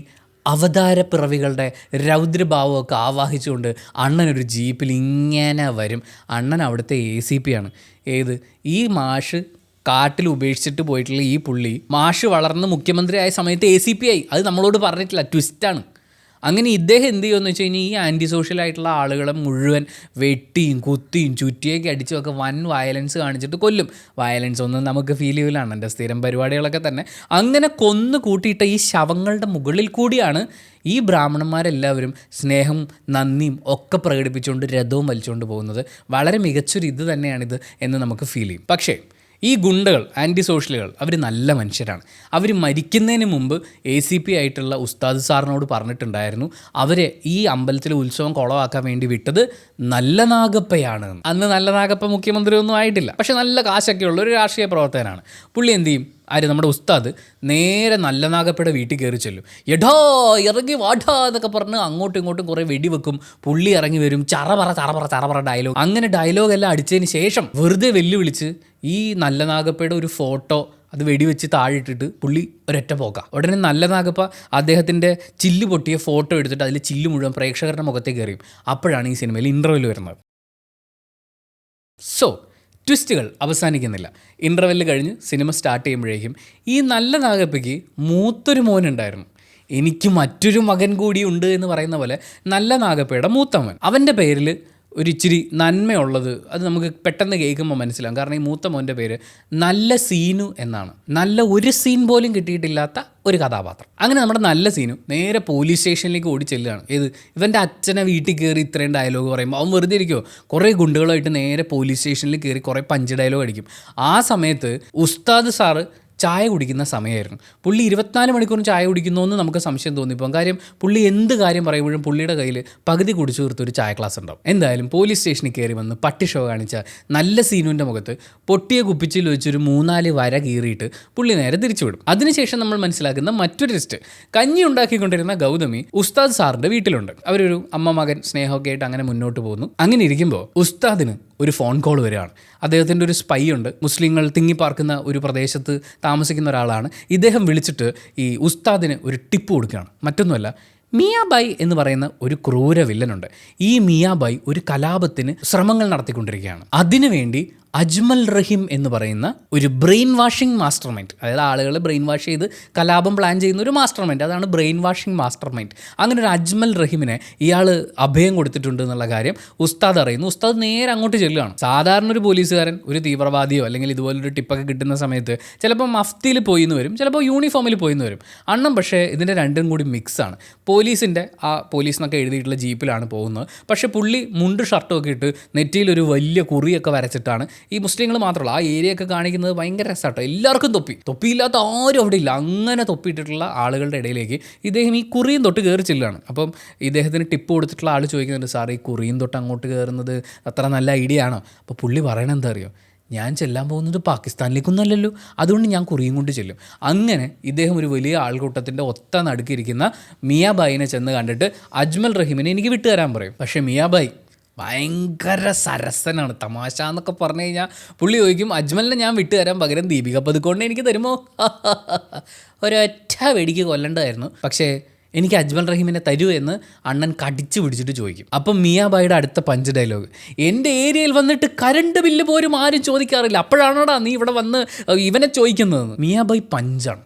അവതാരപ്പിറവികളുടെ രൗദ്രഭാവമൊക്കെ ആവാഹിച്ചുകൊണ്ട് അണ്ണനൊരു ജീപ്പിൽ ഇങ്ങനെ വരും. അണ്ണൻ അവിടുത്തെ ACP ആണ്. ഏത് ഈ മാഷ് കാട്ടിൽ ഉപേക്ഷിച്ചിട്ട് പോയിട്ടുള്ള ഈ പുള്ളി മാഷ് വളർന്ന് മുഖ്യമന്ത്രിയായ സമയത്ത് ACP ആയി. അത് നമ്മളോട് പറഞ്ഞിട്ടില്ല, ട്വിസ്റ്റാണ്. അങ്ങനെ ഇദ്ദേഹം എന്ത് ചെയ്യുമെന്ന് വെച്ച് കഴിഞ്ഞാൽ ഈ ആൻറ്റി സോഷ്യലായിട്ടുള്ള ആളുകളെ മുഴുവൻ വെട്ടിയും കുത്തിയും ചുറ്റിയൊക്കെ അടിച്ചുമൊക്കെ വൻ വയലൻസ് കാണിച്ചിട്ട് കൊല്ലും. വയലൻസ് ഒന്നും നമുക്ക് ഫീൽ ചെയ്യില്ലാണ്, എൻ്റെ സ്ഥിരം പരിപാടികളൊക്കെ തന്നെ. അങ്ങനെ കൊന്നു കൂട്ടിയിട്ട ഈ ശവങ്ങളുടെ മുകളിൽ കൂടിയാണ് ഈ ബ്രാഹ്മണന്മാരെല്ലാവരും സ്നേഹം നന്ദിയും ഒക്കെ പ്രകടിപ്പിച്ചുകൊണ്ട് രഥവും വലിച്ചുകൊണ്ട് പോകുന്നത്. വളരെ മികച്ചൊരു ഇത് തന്നെയാണിത് എന്ന് നമുക്ക് ഫീൽ ചെയ്യും. പക്ഷേ ഈ ഗുണ്ടകൾ, ആൻറ്റി സോഷ്യലുകൾ, അവർ നല്ല മനുഷ്യരാണ്. അവർ മരിക്കുന്നതിന് മുമ്പ് ACP ആയിട്ടുള്ള ഉസ്താദ് സാറിനോട് പറഞ്ഞിട്ടുണ്ടായിരുന്നു അവരെ ഈ അമ്പലത്തിലെ ഉത്സവം കുളമാക്കാൻ വേണ്ടി വിട്ടത് നല്ല നാഗപ്പയാണ്. അന്ന് നല്ല നാഗപ്പ മുഖ്യമന്ത്രി ഒന്നും ആയിട്ടില്ല, പക്ഷെ നല്ല കാശൊക്കെ ഉള്ള ഒരു രാഷ്ട്രീയ പ്രവർത്തകനാണ്. പുള്ളി എന്ത് ചെയ്യും, നമ്മുടെ ഉസ്താദ് നേരെ നല്ല നാഗപ്പയുടെ വീട്ടിൽ കയറി ചെല്ലും. എടാ ഇറങ്ങി വാടാ എന്നൊക്കെ പറഞ്ഞ് അങ്ങോട്ടും ഇങ്ങോട്ടും കുറേ വെടിവെക്കും. പുള്ളി ഇറങ്ങി വരും, ചറപറ ഡയലോഗ്. അങ്ങനെ ഡയലോഗ് എല്ലാം അടിച്ചതിന് ശേഷം വെറുതെ വെല്ലുവിളിച്ച് ഈ നല്ല നാഗപ്പയുടെ ഒരു ഫോട്ടോ അത് വെടിവെച്ച് താഴിട്ടിട്ട് പുള്ളി ഒരൊറ്റ പോക്കാം. ഉടനെ നല്ല നാഗപ്പ അദ്ദേഹത്തിൻ്റെ ചില്ല് പൊട്ടിയ ഫോട്ടോ എടുത്തിട്ട് അതിൽ ചില്ല് മുഴുവൻ പ്രേക്ഷകരുടെ മുഖത്തേക്ക് എറിയും. അപ്പോഴാണ് ഈ സിനിമയിൽ ഇൻ്റർവെൽ വരുന്നത്. സോ ട്വിസ്റ്റുകൾ അവസാനിക്കുന്നില്ല. ഇൻ്റർവെല്ല് കഴിഞ്ഞ് സിനിമ സ്റ്റാർട്ട് ചെയ്യുമ്പോഴേക്കും ഈ നല്ല നാഗപ്പയ്ക്ക് മൂത്തൊരു മോനുണ്ടായിരുന്നു. എനിക്ക് മറ്റൊരു മകൻ കൂടി ഉണ്ട് എന്ന് പറയുന്ന പോലെ നല്ല നാഗപ്പയുടെ മൂത്തവൻ. അവൻ്റെ പേരിൽ ഒരിച്ചിരി നന്മയുള്ളത് അത് നമുക്ക് പെട്ടെന്ന് കേൾക്കുമ്പോൾ മനസ്സിലാവും. കാരണം ഈ മൂത്ത മോൻ്റെ പേര് നല്ല സീനു എന്നാണ്. നല്ല ഒരു സീൻ പോലും കിട്ടിയിട്ടില്ലാത്ത ഒരു കഥാപാത്രം. അങ്ങനെ നമ്മുടെ നല്ല സീനു നേരെ പോലീസ് സ്റ്റേഷനിലേക്ക് ഓടി ചെല്ലുകയാണ്. ഇവൻ്റെ അച്ഛനെ വീട്ടിൽ കയറി ഇത്രയും ഡയലോഗ് പറയുമ്പോൾ അവൻ വെറുതെ ഇരിക്കുമോ, കുറേ ഗുണ്ടകളായിട്ട് നേരെ പോലീസ് സ്റ്റേഷനിൽ കയറി കുറേ പഞ്ച് ഡയലോഗ് അടിക്കും. ആ സമയത്ത് ഉസ്താദ് സാറ് ചായ കുടിക്കുന്ന സമയമായിരുന്നു. പുള്ളി 24 മണിക്കൂറും ചായ കുടിക്കുന്നു എന്ന് നമുക്ക് സംശയം തോന്നിപ്പോകും. കാര്യം പുള്ളി എന്ത് കാര്യം പറയുമ്പോഴും പുള്ളിയുടെ കയ്യിൽ പകുതി കുടിച്ചു തീർത്തൊരു ചായ ക്ലാസ് ഉണ്ടാവും. എന്തായാലും പോലീസ് സ്റ്റേഷനിൽ കയറി വന്ന് പട്ടി ഷോ കാണിച്ച നല്ല സീനുവിൻ്റെ മുഖത്ത് പൊട്ടിയ കുപ്പിച്ചിൽ വെച്ചൊരു 3-4 വര കീറിയിട്ട് പുള്ളി നേരെ തിരിച്ചുവിടും. അതിനുശേഷം നമ്മൾ മനസ്സിലാക്കുന്ന മറ്റൊരു ലിസ്റ്റ്, കഞ്ഞി ഉണ്ടാക്കിക്കൊണ്ടിരുന്ന ഗൗതമി ഉസ്താദ് സാറിൻ്റെ വീട്ടിലുണ്ട്. അവരൊരു അമ്മ മകൻ സ്നേഹമൊക്കെ ആയിട്ട് അങ്ങനെ മുന്നോട്ട് പോകുന്നു. അങ്ങനെ ഇരിക്കുമ്പോൾ ഉസ്താദിന് ഒരു ഫോൺ കോൾ വരികയാണ്. അദ്ദേഹത്തിൻ്റെ ഒരു സ്പൈ ഉണ്ട്, മുസ്ലിങ്ങൾ തിങ്ങിപ്പാർക്കുന്ന ഒരു പ്രദേശത്ത് താമസിക്കുന്ന ഒരാളാണ്. ഇദ്ദേഹം വിളിച്ചിട്ട് ഈ ഉസ്താദിന് ഒരു ടിപ്പ് കൊടുക്കുകയാണ്. മറ്റൊന്നുമല്ല, മിയാബായ് എന്ന് പറയുന്ന ഒരു ക്രൂര വില്ലനുണ്ട്. ഈ മിയാബായ് ഒരു കലാപത്തിന് ശ്രമങ്ങൾ നടത്തിക്കൊണ്ടിരിക്കുകയാണ്. അതിനുവേണ്ടി അജ്മൽ റഹീം എന്ന് പറയുന്ന ഒരു ബ്രെയിൻ വാഷിംഗ് മാസ്റ്റർ മൈൻഡ്, അതായത് ആളുകളെ ബ്രെയിൻ വാഷ് ചെയ്ത് കലാപം പ്ലാൻ ചെയ്യുന്ന ഒരു മാസ്റ്റർ മൈൻഡ്, അതാണ് ബ്രെയിൻ വാഷിംഗ് മാസ്റ്റർ മൈൻഡ്. അങ്ങനെ ഒരു അജ്മൽ റഹീമിനെ ഇയാൾ അഭയം കൊടുത്തിട്ടുണ്ട് എന്നുള്ള കാര്യം ഉസ്താദ് അറിയുന്നു. ഉസ്താദ് നേരെ അങ്ങോട്ട് ചെല്ലുകയാണ്. സാധാരണ ഒരു പോലീസുകാരൻ ഒരു തീവ്രവാദിയോ അല്ലെങ്കിൽ ഇതുപോലൊരു ടിപ്പൊക്കെ കിട്ടുന്ന സമയത്ത് ചിലപ്പോൾ മഫ്തിയിൽ പോയിന്ന് വരും, ചിലപ്പോൾ യൂണിഫോമിൽ പോയിന്ന് വരും. അണ്ണം പക്ഷേ ഇതിൻ്റെ രണ്ടും കൂടി മിക്സാണ്. പോലീസിൻ്റെ ആ പോലീസ് എന്നൊക്കെ എഴുതിയിട്ടുള്ള ജീപ്പിലാണ് പോകുന്നത്. പക്ഷേ പുള്ളി മുണ്ട് ഷർട്ടൊക്കെ ഇട്ട് നെറ്റിയിലൊരു വലിയ കുറിയൊക്കെ വരച്ചിട്ടാണ്. ഈ മുസ്ലിങ്ങൾ മാത്രമല്ല, ആ ഏരിയ ഒക്കെ കാണിക്കുന്നത് ഭയങ്കര രസമാട്ടോ. എല്ലാവർക്കും തൊപ്പിയില്ലാത്ത ആരും അവിടെ ഇല്ല. അങ്ങനെ തൊപ്പിയിട്ടിട്ടുള്ള ആളുകളുടെ ഇടയിലേക്ക് ഇദ്ദേഹം ഈ കുറിയും തൊട്ട് കയറി ചെല്ലുകയാണ്. അപ്പം ഇദ്ദേഹത്തിന് ടിപ്പ് കൊടുത്തിട്ടുള്ള ആൾ ചോദിക്കുന്നുണ്ട്, സാർ ഈ കുറിയും തൊട്ട് അങ്ങോട്ട് കയറുന്നത് അത്ര നല്ല ഐഡിയ ആണോ? അപ്പോൾ പുള്ളി പറയണത് എന്താ അറിയോ, ഞാൻ ചെല്ലാൻ പോകുന്നത് പാകിസ്ഥാനിലേക്കൊന്നും അല്ലല്ലോ, അതുകൊണ്ട് ഞാൻ കുറിയും കൊണ്ട് ചെല്ലും. അങ്ങനെ ഇദ്ദേഹം ഒരു വലിയ ആൾക്കൂട്ടത്തിൻ്റെ ഒത്ത നടുക്കിരിക്കുന്ന മിയാബായിനെ ചെന്ന് കണ്ടിട്ട് അജ്മൽ റഹീമിനെ എനിക്ക് വിട്ടുതരാൻ പറയും. പക്ഷേ മിയാബായി ഭയങ്കര സരസനാണ്. തമാശ എന്നൊക്കെ പറഞ്ഞു കഴിഞ്ഞാൽ പുള്ളി ചോദിക്കും, അജ്മലിനെ ഞാൻ വിട്ടുതരാൻ പകരം ദീപിക പതുക്കോണിനെ എനിക്ക് തരുമോ? ഒരൊറ്റ വെടിക്ക് കൊല്ലണ്ടായിരുന്നു. പക്ഷേ എനിക്ക് അജ്മൽ റഹീമിനെ തരൂ എന്ന് അണ്ണൻ കടിച്ചു പിടിച്ചിട്ട് ചോദിക്കും. അപ്പം മിയാബായിയുടെ അടുത്ത പഞ്ച് ഡയലോഗ്, എൻ്റെ ഏരിയയിൽ വന്നിട്ട് കറണ്ട് ബില്ല് പോലും ആരും ചോദിക്കാറില്ല, അപ്പോഴാണോടാ നീ ഇവിടെ വന്ന് ഇവനെ ചോദിക്കുന്നതെന്ന്. മിയാബായി പഞ്ചാണ്,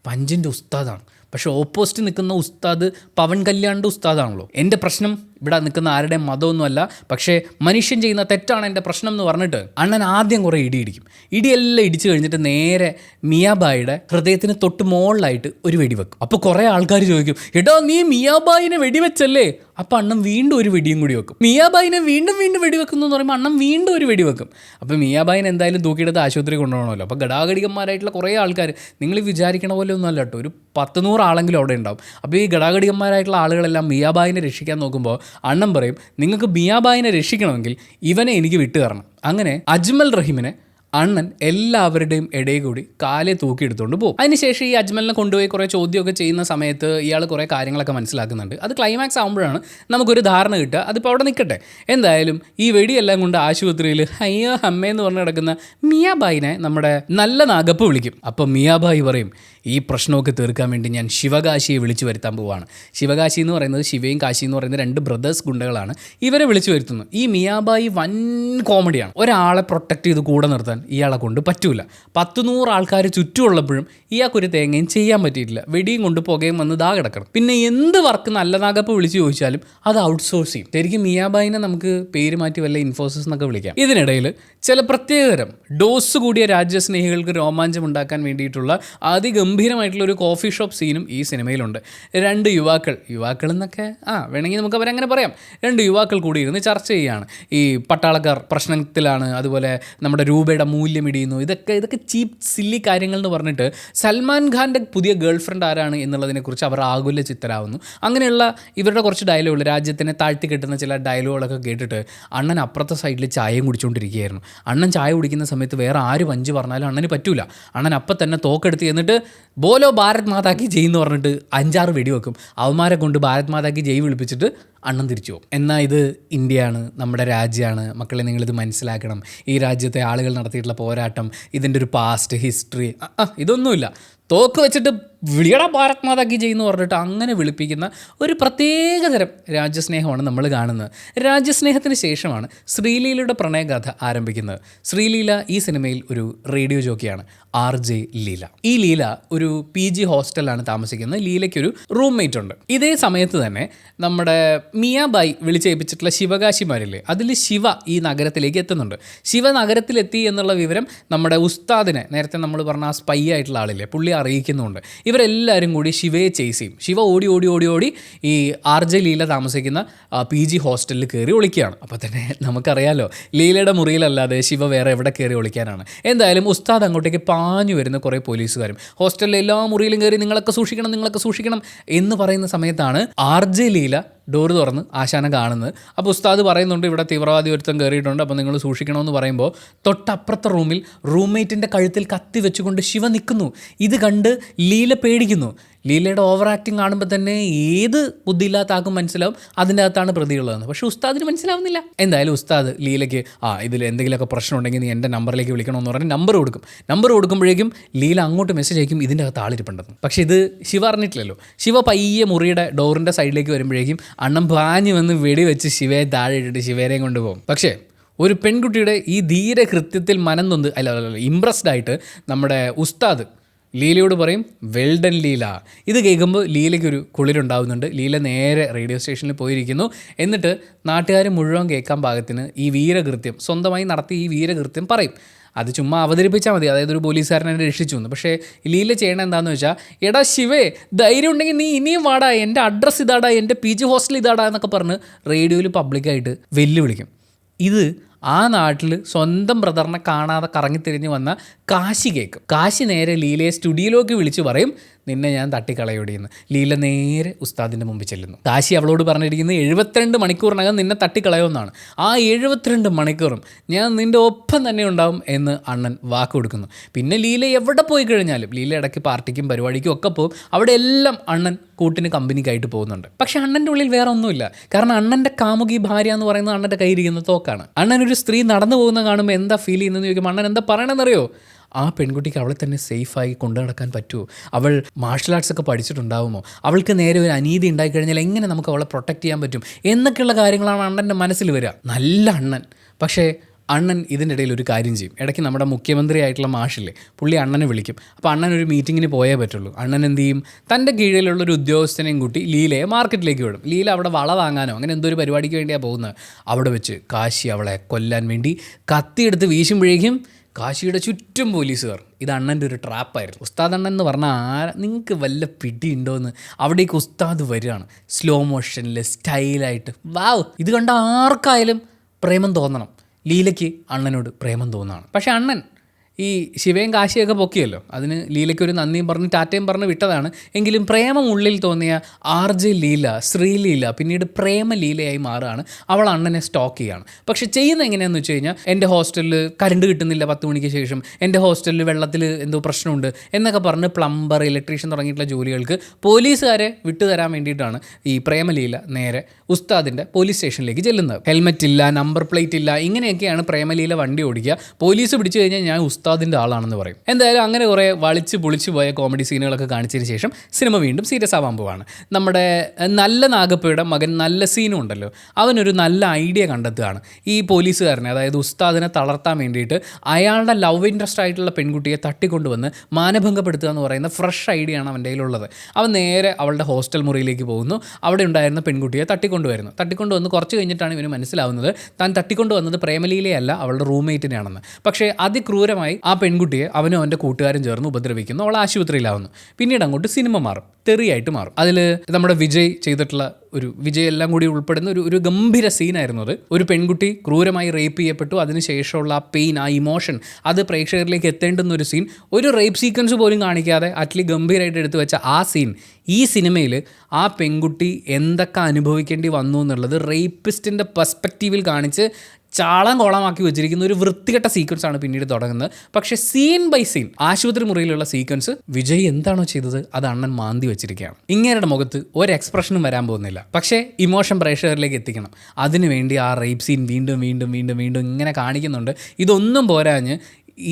പഞ്ചിൻ്റെ ഉസ്താദാണ്. പക്ഷേ ഓപ്പോസിറ്റ് നിൽക്കുന്ന ഉസ്താദ് പവൻ കല്യാണിൻ്റെ ഉസ്താദാണല്ലോ. എൻ്റെ പ്രശ്നം ഇവിടെ നിൽക്കുന്ന ആരുടെയും മതമൊന്നുമല്ല, പക്ഷേ മനുഷ്യൻ ചെയ്യുന്ന തെറ്റാണ് എൻ്റെ പ്രശ്നം എന്ന് പറഞ്ഞിട്ട് അണ്ണൻ ആദ്യം കുറേ ഇടിക്കും. ഇടിയെല്ലാം ഇടിച്ചു കഴിഞ്ഞിട്ട് നേരെ മിയാബായിയുടെ ഹൃദയത്തിന് തൊട്ട് മുകളിലായിട്ട് ഒരു വെടിവെക്കും. അപ്പോൾ കുറേ ആൾക്കാർ ചോദിക്കും, എടാ നീ മിയാബായിനെ വെടിവെച്ചല്ലേ? അപ്പോൾ അണ്ണൻ വീണ്ടും ഒരു വെടിയും കൂടി വെക്കും. മിയാബായിനെ വീണ്ടും വെടിവെക്കുന്നു എന്ന് പറയുമ്പോൾ അണ്ണൻ വീണ്ടും ഒരു വെടി വെക്കും. അപ്പോൾ മിയാബായിനെ എന്തായാലും തൂക്കിയെടുത്ത് ആശുപത്രി കൊണ്ടുപോകണമല്ലോ. അപ്പോൾ ഘടാഘടികന്മാരായിട്ടുള്ള കുറേ ആൾക്കാർ, നിങ്ങൾ വിചാരിക്കണ പോലെ ഒന്നും അല്ല കേട്ടോ, ഒരു 100-100 ആളെങ്കിലും അവിടെ ഉണ്ടാവും. അപ്പോൾ ഈ ഘടാഘടികന്മാരായിട്ടുള്ള ആളുകളെല്ലാം മിയാബായിനെ രക്ഷിക്കാൻ നോക്കുമ്പോൾ അണ്ണൻ പറയും, നിങ്ങൾക്ക് മിയാബായിനെ രക്ഷിക്കണമെങ്കിൽ ഇവനെ എനിക്ക് വിട്ടു തരണം. അങ്ങനെ അജ്മൽ റഹീമിനെ അണ്ണൻ എല്ലാവരുടെയും ഇടയിൽ കൂടി കാലെ തൂക്കിയെടുത്തുകൊണ്ട് പോകും. അതിനുശേഷം ഈ അജ്മലിനെ കൊണ്ടുപോയി കുറേ ചോദ്യമൊക്കെ ചെയ്യുന്ന സമയത്ത് ഇയാൾ കുറേ കാര്യങ്ങളൊക്കെ മനസ്സിലാക്കുന്നുണ്ട്. അത് ക്ലൈമാക്സ് ആകുമ്പോഴാണ് നമുക്കൊരു ധാരണ കിട്ടുക. അതിപ്പോൾ അവിടെ നിൽക്കട്ടെ. എന്തായാലും ഈ വെടിയെല്ലാം കൊണ്ട് ആശുപത്രിയിൽ അയ്യോ അമ്മയെന്ന് പറഞ്ഞ് കിടക്കുന്ന മിയാബായിനെ നമ്മുടെ നല്ല നാഗപ്പ് വിളിക്കും. അപ്പോൾ മിയാബായി പറയും, ഈ പ്രശ്നമൊക്കെ തീർക്കാൻ വേണ്ടി ഞാൻ ശിവകാശിയെ വിളിച്ചു വരുത്താൻ പോവുകയാണ്. ശിവകാശി എന്ന് പറയുന്നത് ശിവയും കാശി എന്ന് പറയുന്ന 2 ബ്രദേഴ്സ് ഗുണ്ടകളാണ്. ഇവരെ വിളിച്ചു വരുത്തുന്നു. ഈ മിയാബായി വൻ കോമഡിയാണ്. ഒരാളെ പ്രൊട്ടക്റ്റ് ചെയ്ത് കൂടെ നിർത്താൻ ഇയാളെ കൊണ്ട് പറ്റൂല. 100-100 ആൾക്കാർ ചുറ്റുമുള്ളപ്പോഴും ഇയാൾക്കൊരു തേങ്ങയും ചെയ്യാൻ പറ്റിയിട്ടില്ല. വെടിയും കൊണ്ട് പുകയും വന്ന് ദാ കിടക്കണം. പിന്നെ എന്ത് വർക്ക് നല്ല നാഗപ്പ് വിളിച്ച് ചോദിച്ചാലും അത് ഔട്ട്സോഴ്സ് ചെയ്യും. ശരിക്കും മിയാബായിനെ നമുക്ക് പേര് മാറ്റി വല്ല ഇൻഫോസിസ് എന്നൊക്കെ വിളിക്കാം. ഇതിനിടയിൽ ചില പ്രത്യേകതരം ഡോസ് കൂടിയ രാജ്യസ്നേഹികൾക്ക് രോമാഞ്ചം ഉണ്ടാക്കാൻ വേണ്ടിയിട്ടുള്ള അതിഗംഭീരമായിട്ടുള്ള ഒരു കോഫി ഷോപ്പ് സീനും ഈ സിനിമയിലുണ്ട്. 2 യുവാക്കൾ എന്നൊക്കെ വേണമെങ്കിൽ നമുക്ക് അവരങ്ങനെ പറയാം. 2 യുവാക്കൾ കൂടി ഇരുന്ന് ചർച്ച ചെയ്യുകയാണ്. ഈ പട്ടാളക്കാർ പ്രശ്നത്തിലാണ്, അതുപോലെ നമ്മുടെ രൂപയുടെ മൂല്യം ഇടിയുന്നു, ഇതൊക്കെ ചീപ്പ് സില്ലി കാര്യങ്ങൾ എന്ന് പറഞ്ഞിട്ട് സൽമാൻ ഖാൻ്റെ പുതിയ ഗേൾ ഫ്രണ്ട് ആരാണ് എന്നുള്ളതിനെക്കുറിച്ച് അവർ ആകുല ചിത്തരാവുന്നു. അങ്ങനെയുള്ള ഇവരുടെ കുറച്ച് ഡയലോഗുകൾ, രാജ്യത്തിനെ താഴ്ത്തി കെട്ടുന്ന ചില ഡയലോഗുകളൊക്കെ കേട്ടിട്ട് അണ്ണൻ അപ്പുറത്തെ സൈഡിൽ ചായയും കുടിച്ചുകൊണ്ടിരിക്കുകയായിരുന്നു. അണ്ണൻ ചായ കുടിക്കുന്ന സമയത്ത് വേറെ ആര് പഞ്ച് പറഞ്ഞാലും അണ്ണന് പറ്റൂല. അണ്ണൻ അപ്പം തന്നെ തോക്കെടുത്ത് എന്നിട്ട് ബോലോ ഭാരത് മാതാക്കി ജയ് എന്ന് പറഞ്ഞിട്ട് 5-6 വെടിവെക്കും. അവന്മാരെ കൊണ്ട് ഭാരത് മാതാക്കി ജയ് വിളിപ്പിച്ചിട്ട് അണ്ണൻ തിരിച്ചു പോകും. എന്നാൽ ഇത് ഇന്ത്യയാണ്, നമ്മുടെ രാജ്യമാണ്, മക്കളെ നിങ്ങളിത് മനസ്സിലാക്കണം. ഈ രാജ്യത്തെ ആളുകൾ നടത്തിയിട്ടുള്ള പോരാട്ടം, ഇതിൻ്റെ ഒരു പാസ്റ്റ് ഹിസ്റ്ററി, ഇതൊന്നുമില്ല. തോക്ക് വെച്ചിട്ട് വിളിയടാ ഭാരത് മാതാക്കി ചെയ്യുന്നു പറഞ്ഞിട്ട് അങ്ങനെ വിളിപ്പിക്കുന്ന ഒരു പ്രത്യേകതരം രാജ്യസ്നേഹമാണ് നമ്മൾ കാണുന്നത്. രാജ്യസ്നേഹത്തിന് ശേഷമാണ് ശ്രീലീലയുടെ പ്രണയഗാഥ ആരംഭിക്കുന്നത്. ശ്രീലീല ഈ സിനിമയിൽ ഒരു റേഡിയോ ജോക്കിയാണ്, RJ ലീല. ഈ ലീല ഒരു PG ഹോസ്റ്റലാണ് താമസിക്കുന്നത്. ലീലയ്ക്കൊരു റൂംമേറ്റ് ഉണ്ട്. ഇതേ സമയത്ത് തന്നെ നമ്മുടെ മിയാബായി വിളിച്ചേൽപ്പിച്ചിട്ടുള്ള ശിവകാശിമാരില്ലേ, അതിൽ ശിവ ഈ നഗരത്തിലേക്ക് എത്തുന്നുണ്ട്. ശിവ നഗരത്തിലെത്തി എന്നുള്ള വിവരം നമ്മുടെ ഉസ്താദിനെ, നേരത്തെ നമ്മൾ പറഞ്ഞ ആ സ്പൈ ആയിട്ടുള്ള ആളില്ലേ, പുള്ളി അറിയിക്കുന്നുണ്ട്. ഇവരെല്ലാവരും കൂടി ശിവയെ ചേസ് ചെയ്യും. ശിവ ഓടി ഓടി ഓടി ഓടി ഈ RJ ലീല താമസിക്കുന്ന PG ഹോസ്റ്റലിൽ കയറി ഒളിക്കുകയാണ്. അപ്പോൾ തന്നെ നമുക്കറിയാലോ, ലീലയുടെ മുറിയിലല്ലാതെ ശിവ വേറെ എവിടെ കയറി ഒളിക്കാനാണ്. എന്തായാലും ഉസ്താദ് അങ്ങോട്ടേക്ക് പാഞ്ഞു വരുന്ന കുറേ പോലീസുകാരും ഹോസ്റ്റലിലെ എല്ലാ മുറിയിലും കയറി നിങ്ങളൊക്കെ സൂക്ഷിക്കണം എന്ന് പറയുന്ന സമയത്താണ് RJ ലീല ഡോറ് തുറന്ന് ആശാനെ കാണുന്നത്. അപ്പോൾ ഉസ്താദ് പറയുന്നുണ്ട് ഇവിടെ തീവ്രവാദി ഒരുത്തം കയറിയിട്ടുണ്ട്, അപ്പോൾ നിങ്ങൾ സൂക്ഷിക്കണമെന്ന് പറയുമ്പോൾ തൊട്ടപ്പുറത്തെ റൂമിൽ റൂംമേറ്റിൻ്റെ കഴുത്തിൽ കത്തി വെച്ചുകൊണ്ട് ശിവ നിൽക്കുന്നു. ഇത് കണ്ട് ലീല പേടിക്കുന്നു. ലീലയുടെ ഓവർ ആക്ടിങ് കാണുമ്പോൾ തന്നെ ഏത് ബുദ്ധിയില്ലാത്ത ആക്കും മനസ്സിലാവും അതിൻ്റെ അകത്താണ് പ്രതിയുള്ളതെന്ന്. പക്ഷേ ഉസ്താദിന് മനസ്സിലാവുന്നില്ല. എന്തായാലും ഉസ്താദ് ലീലയ്ക്ക് ഇതിൽ എന്തെങ്കിലുമൊക്കെ പ്രശ്നം ഉണ്ടെങ്കിൽ നീ എൻ്റെ നമ്പറിലേക്ക് വിളിക്കണമെന്ന് പറഞ്ഞ് നമ്പർ കൊടുക്കും. നമ്പർ കൊടുക്കുമ്പോഴേക്കും ലീല അങ്ങോട്ട് മെസ്സേജ് അയക്കും ഇതിൻ്റെ അകത്ത് ആളിരിപ്പുണ്ടെന്ന്. പക്ഷേ ഇത് ശിവ അറിഞ്ഞിട്ടില്ലല്ലോ. ശിവ പയ്യെ മുറിയുടെ ഡോറിൻ്റെ സൈഡിലേക്ക് വരുമ്പോഴേക്കും അണ്ണൻ പാഞ്ഞു വന്ന് വെടിവെച്ച് ശിവയെ താഴെ ഇട്ടിട്ട് ശിവേനെയും കൊണ്ടുപോകും. പക്ഷേ ഒരു പെൺകുട്ടിയുടെ ഈ ധീര കൃത്യത്തിൽ മനം നൊന്ത് ഇംപ്രസ്ഡ് ആയിട്ട് നമ്മുടെ ഉസ്താദ് ലീലയോട് പറയും വെൽഡൻ ലീല. ഇത് കേൾക്കുമ്പോൾ ലീലയ്ക്കൊരു കുളിരുണ്ടാവുന്നുണ്ട്. ലീല നേരെ റേഡിയോ സ്റ്റേഷനിൽ പോയിരിക്കുന്നു. എന്നിട്ട് നാട്ടുകാർ മുഴുവൻ കേൾക്കാൻ പാകത്തിന് ഈ വീരകൃത്യം സ്വന്തമായി നടത്തി ഈ വീരകൃത്യം പറയും. അത് ചുമ്മാ അവതരിപ്പിച്ചാൽ മതി, അതായത് ഒരു പോലീസുകാരനെ രക്ഷിച്ചു എന്ന്. പക്ഷേ ലീല ചെയ്യണം എന്താണെന്ന് വെച്ചാൽ, എടാ ശിവേ ധൈര്യം ഉണ്ടെങ്കിൽ നീ ഇനിയും വാടാ, എൻ്റെ അഡ്രസ്സ് ഇതാടാ, എൻ്റെ PG ഹോസ്റ്റൽ ഇതാടാ എന്നൊക്കെ പറഞ്ഞ് റേഡിയോയിൽ പബ്ലിക്കായിട്ട് വെല്ലുവിളിക്കും. ഇത് ആ നാട്ടിൽ സ്വന്തം ബ്രദറിനെ കാണാതെ കറങ്ങിത്തിരിഞ്ഞ് വന്ന കാശി കേൾക്കും. കാശി നേരെ ലീലയെ സ്റ്റുഡിയോയിലേക്ക് വിളിച്ച് പറയും നിന്നെ ഞാൻ തട്ടിക്കളയോടിയെന്ന്. ലീല നേരെ ഉസ്താദിൻ്റെ മുമ്പിൽ ചെല്ലുന്നു. കാശി അവളോട് പറഞ്ഞിരിക്കുന്നത് 72 മണിക്കൂറിനകം നിന്നെ തട്ടിക്കളയുമെന്നാണ്. ആ 72 മണിക്കൂറും ഞാൻ നിൻ്റെ ഒപ്പം തന്നെ ഉണ്ടാവും എന്ന് അണ്ണൻ വാക്ക് കൊടുക്കുന്നു. പിന്നെ ലീല എവിടെ പോയി കഴിഞ്ഞാലും, ലീല ഇടയ്ക്ക് പാർട്ടിക്കും പരിപാടിക്കും ഒക്കെ പോകും, അവിടെ എല്ലാം അണ്ണൻ കൂട്ടിന് കമ്പനിക്കായിട്ട് പോകുന്നുണ്ട്. പക്ഷെ അണ്ണൻ്റെ ഉള്ളിൽ വേറെ ഒന്നുമില്ല. കാരണം അണ്ണൻ്റെ കാമുകി ഭാര്യ എന്ന് പറയുന്നത് അണ്ണൻ്റെ കയ്യിരിക്കുന്ന തോക്കാണ്. അണ്ണനൊരു സ്ത്രീ നടന്നു പോകുന്ന കാണുമ്പോൾ എന്താ ഫീൽ ചെയ്യുന്നതെന്ന് ചോദിക്കുമ്പോൾ അണ്ണൻ എന്താ പറയണമെന്നറിയോ? ആ പെൺകുട്ടിക്ക് അവളെ തന്നെ സേഫായി കൊണ്ടു നടക്കാൻ പറ്റുമോ? അവൾ മാർഷൽ ആർട്സ് ഒക്കെ പഠിച്ചിട്ടുണ്ടാവുമോ? അവൾക്ക് നേരെ ഒരു അനീതി ഉണ്ടായിക്കഴിഞ്ഞാൽ എങ്ങനെ നമുക്ക് അവളെ പ്രൊട്ടക്റ്റ് ചെയ്യാൻ പറ്റും എന്നൊക്കെയുള്ള കാര്യങ്ങളാണ് അണ്ണൻ്റെ മനസ്സിൽ വരിക. നല്ല അണ്ണൻ. പക്ഷേ അണ്ണൻ ഇതിൻ്റെ ഇടയിൽ ഒരു കാര്യം ചെയ്യും. ഇടയ്ക്ക് നമ്മുടെ മുഖ്യമന്ത്രി ആയിട്ടുള്ള മാഷില്ലേ, പുള്ളി അണ്ണനെ വിളിക്കും. അപ്പോൾ അണ്ണൻ ഒരു മീറ്റിങ്ങിന് പോയേ പറ്റുള്ളൂ. അണ്ണൻ എന്ത് ചെയ്യും, തൻ്റെ കീഴിലുള്ളൊരു ഉദ്യോഗസ്ഥനെയും കൂട്ടി ലീലയെ മാർക്കറ്റിലേക്ക് വിടും. ലീല അവിടെ വള വാങ്ങാനോ അങ്ങനെ എന്തോ ഒരു പരിപാടിക്ക് വേണ്ടിയാണ് പോകുന്നത്. അവിടെ വെച്ച് കാശി അവളെ കൊല്ലാൻ വേണ്ടി കത്തിയെടുത്ത് വീശുമ്പോഴേക്കും കാശിയുടെ ചുറ്റും പോലീസുകാർ. ഇത് അണ്ണൻ്റെ ഒരു ട്രാപ്പായിരുന്നു. ഉസ്താദ് അണ്ണൻ എന്ന് പറഞ്ഞാൽ നിങ്ങൾക്ക് വല്ല പിടിയുണ്ടോയെന്ന് അവിടേക്ക് ഉസ്താദ് വരികയാണ് സ്ലോ മോഷനിൽ സ്റ്റൈലായിട്ട്. വാവ്, ഇത് കണ്ട ആർക്കായാലും പ്രേമം തോന്നണം. ലീലയ്ക്ക് അണ്ണനോട് പ്രേമം തോന്നുകയാണ്. പക്ഷേ അണ്ണൻ ഈ ശിവയും കാശിയൊക്കെ പൊക്കിയല്ലോ, അതിന് ലീലയ്ക്കൊരു നന്ദിയും പറഞ്ഞ് ടാറ്റയും പറഞ്ഞ് വിട്ടതാണ്. എങ്കിലും പ്രേമം ഉള്ളിൽ തോന്നിയ RJ ലീല, ശ്രീലീല പിന്നീട് പ്രേമലീലയായി മാറുകയാണ്. അവൾ അണ്ണനെ സ്റ്റോക്ക് ചെയ്യുകയാണ്. പക്ഷെ ചെയ്യുന്നത് എങ്ങനെയാണെന്ന് വെച്ച് കഴിഞ്ഞാൽ, എൻ്റെ ഹോസ്റ്റലിൽ കറണ്ട് കിട്ടുന്നില്ല 10 മണിക്ക് ശേഷം, എൻ്റെ ഹോസ്റ്റലിൽ വെള്ളത്തിൽ എന്തോ പ്രശ്നമുണ്ട് എന്നൊക്കെ പറഞ്ഞ് പ്ലംബർ, ഇലക്ട്രീഷ്യൻ തുടങ്ങിയിട്ടുള്ള ജോലികൾക്ക് പോലീസുകാരെ വിട്ടുതരാൻ വേണ്ടിയിട്ടാണ് ഈ പ്രേമലീല നേരെ ഉസ്താദിൻ്റെ പോലീസ് സ്റ്റേഷനിലേക്ക് ചെല്ലുന്നത്. ഹെൽമെറ്റ് ഇല്ല, നമ്പർ പ്ലേറ്റ് ഇല്ല, ഇങ്ങനെയൊക്കെയാണ് പ്രേമലീല വണ്ടി ഓടിക്കുക. പോലീസ് പിടിച്ചു കഴിഞ്ഞാൽ ഞാൻ ഉസ്താദിൻ്റെ ആളാണെന്ന് പറയും. എന്തായാലും അങ്ങനെ കുറേ വളിച്ച് പൊളിച്ച് പോയ കോമഡി സീനുകളൊക്കെ കാണിച്ചതിന് ശേഷം സിനിമ വീണ്ടും സീരിയസ് ആവാൻ പോവാണ്. നമ്മുടെ നല്ല നാഗപ്പയുടെ മകൻ നല്ല സീനും ഉണ്ടല്ലോ, അവനൊരു നല്ല ഐഡിയ കണ്ടെത്തുകയാണ്. ഈ പോലീസുകാരനെ, അതായത് ഉസ്താദിനെ തളർത്താൻ വേണ്ടിയിട്ട് അയാളുടെ ലവ് ഇൻട്രസ്റ്റ് ആയിട്ടുള്ള പെൺകുട്ടിയെ തട്ടിക്കൊണ്ടുവന്ന് മാനഭംഗപ്പെടുത്തുക എന്ന് പറയുന്ന ഫ്രഷ് ഐഡിയ ആണ് അവൻ്റെ കയ്യിലുള്ളത്. അവൻ നേരെ അവളുടെ ഹോസ്റ്റൽ മുറിയിലേക്ക് പോകുന്നു. അവിടെ ഉണ്ടായിരുന്ന പെൺകുട്ടിയെ തട്ടിക്കൊണ്ടുവന്ന് കുറച്ച് കഴിഞ്ഞിട്ടാണ് ഇവന് മനസ്സിലാവുന്നത് താൻ തട്ടിക്കൊണ്ടുവന്നത് പ്രേമലീലയല്ല, അവളുടെ റൂംമേറ്റിനെയാണെന്ന്. പക്ഷേ അതിക്രൂരമായി ആ പെൺകുട്ടിയെ അവനും അവൻ്റെ കൂട്ടുകാരും ചേർന്ന് ഉപദ്രവിക്കുന്നു. അവൾ ആശുപത്രിയിലാവുന്നു. പിന്നീട് അങ്ങോട്ട് സിനിമ മാറും, തെറിയായിട്ട് മാറും. അതിൽ നമ്മുടെ വിജയ് ചെയ്തിട്ടുള്ള വിജയ് എല്ലാം കൂടി ഉൾപ്പെടുന്ന ഒരു ഗംഭീര സീനായിരുന്നു അത്. ഒരു പെൺകുട്ടി ക്രൂരമായി റേപ്പ് ചെയ്യപ്പെട്ടു, അതിനുശേഷമുള്ള ആ പെയിൻ, ആ ഇമോഷൻ, അത് പ്രേക്ഷകരിലേക്ക് എത്തേണ്ടുന്ന ഒരു സീൻ, ഒരു റേപ്പ് സീക്വൻസ് പോലും കാണിക്കാതെ അറ്റ്ലി ഗംഭീരമായിട്ട് എടുത്തു വെച്ച ആ സീൻ ഈ സിനിമയിൽ ആ പെൺകുട്ടി എന്തൊക്കെ അനുഭവിക്കേണ്ടി വന്നു എന്നുള്ളത് റേപ്പിസ്റ്റിൻ്റെ പെർസ്പെക്റ്റീവിൽ കാണിച്ച് ചാളം കോളമാക്കി വെച്ചിരിക്കുന്ന ഒരു വൃത്തികെട്ട സീക്വൻസ് ആണ് പിന്നീട് തുടങ്ങുന്നത്. പക്ഷേ സീൻ ബൈ സീൻ ആശുപത്രി മുറിയിലുള്ള സീക്വൻസ് വിജയ് എന്താണോ ചെയ്തത് അത് അണ്ണൻ മാന്തി വെച്ചിരിക്കുകയാണ്. ഇങ്ങേരുടെ മുഖത്ത് ഒരു എക്സ്പ്രഷനും വരാൻ പോകുന്നില്ല. പക്ഷേ ഇമോഷൻ പ്രേക്ഷകരിലേക്ക് എത്തിക്കണം. അതിനുവേണ്ടി ആ റേപ്പ് സീൻ വീണ്ടും വീണ്ടും വീണ്ടും വീണ്ടും ഇങ്ങനെ കാണിക്കുന്നുണ്ട്. ഇതൊന്നും പോരാഞ്ഞ്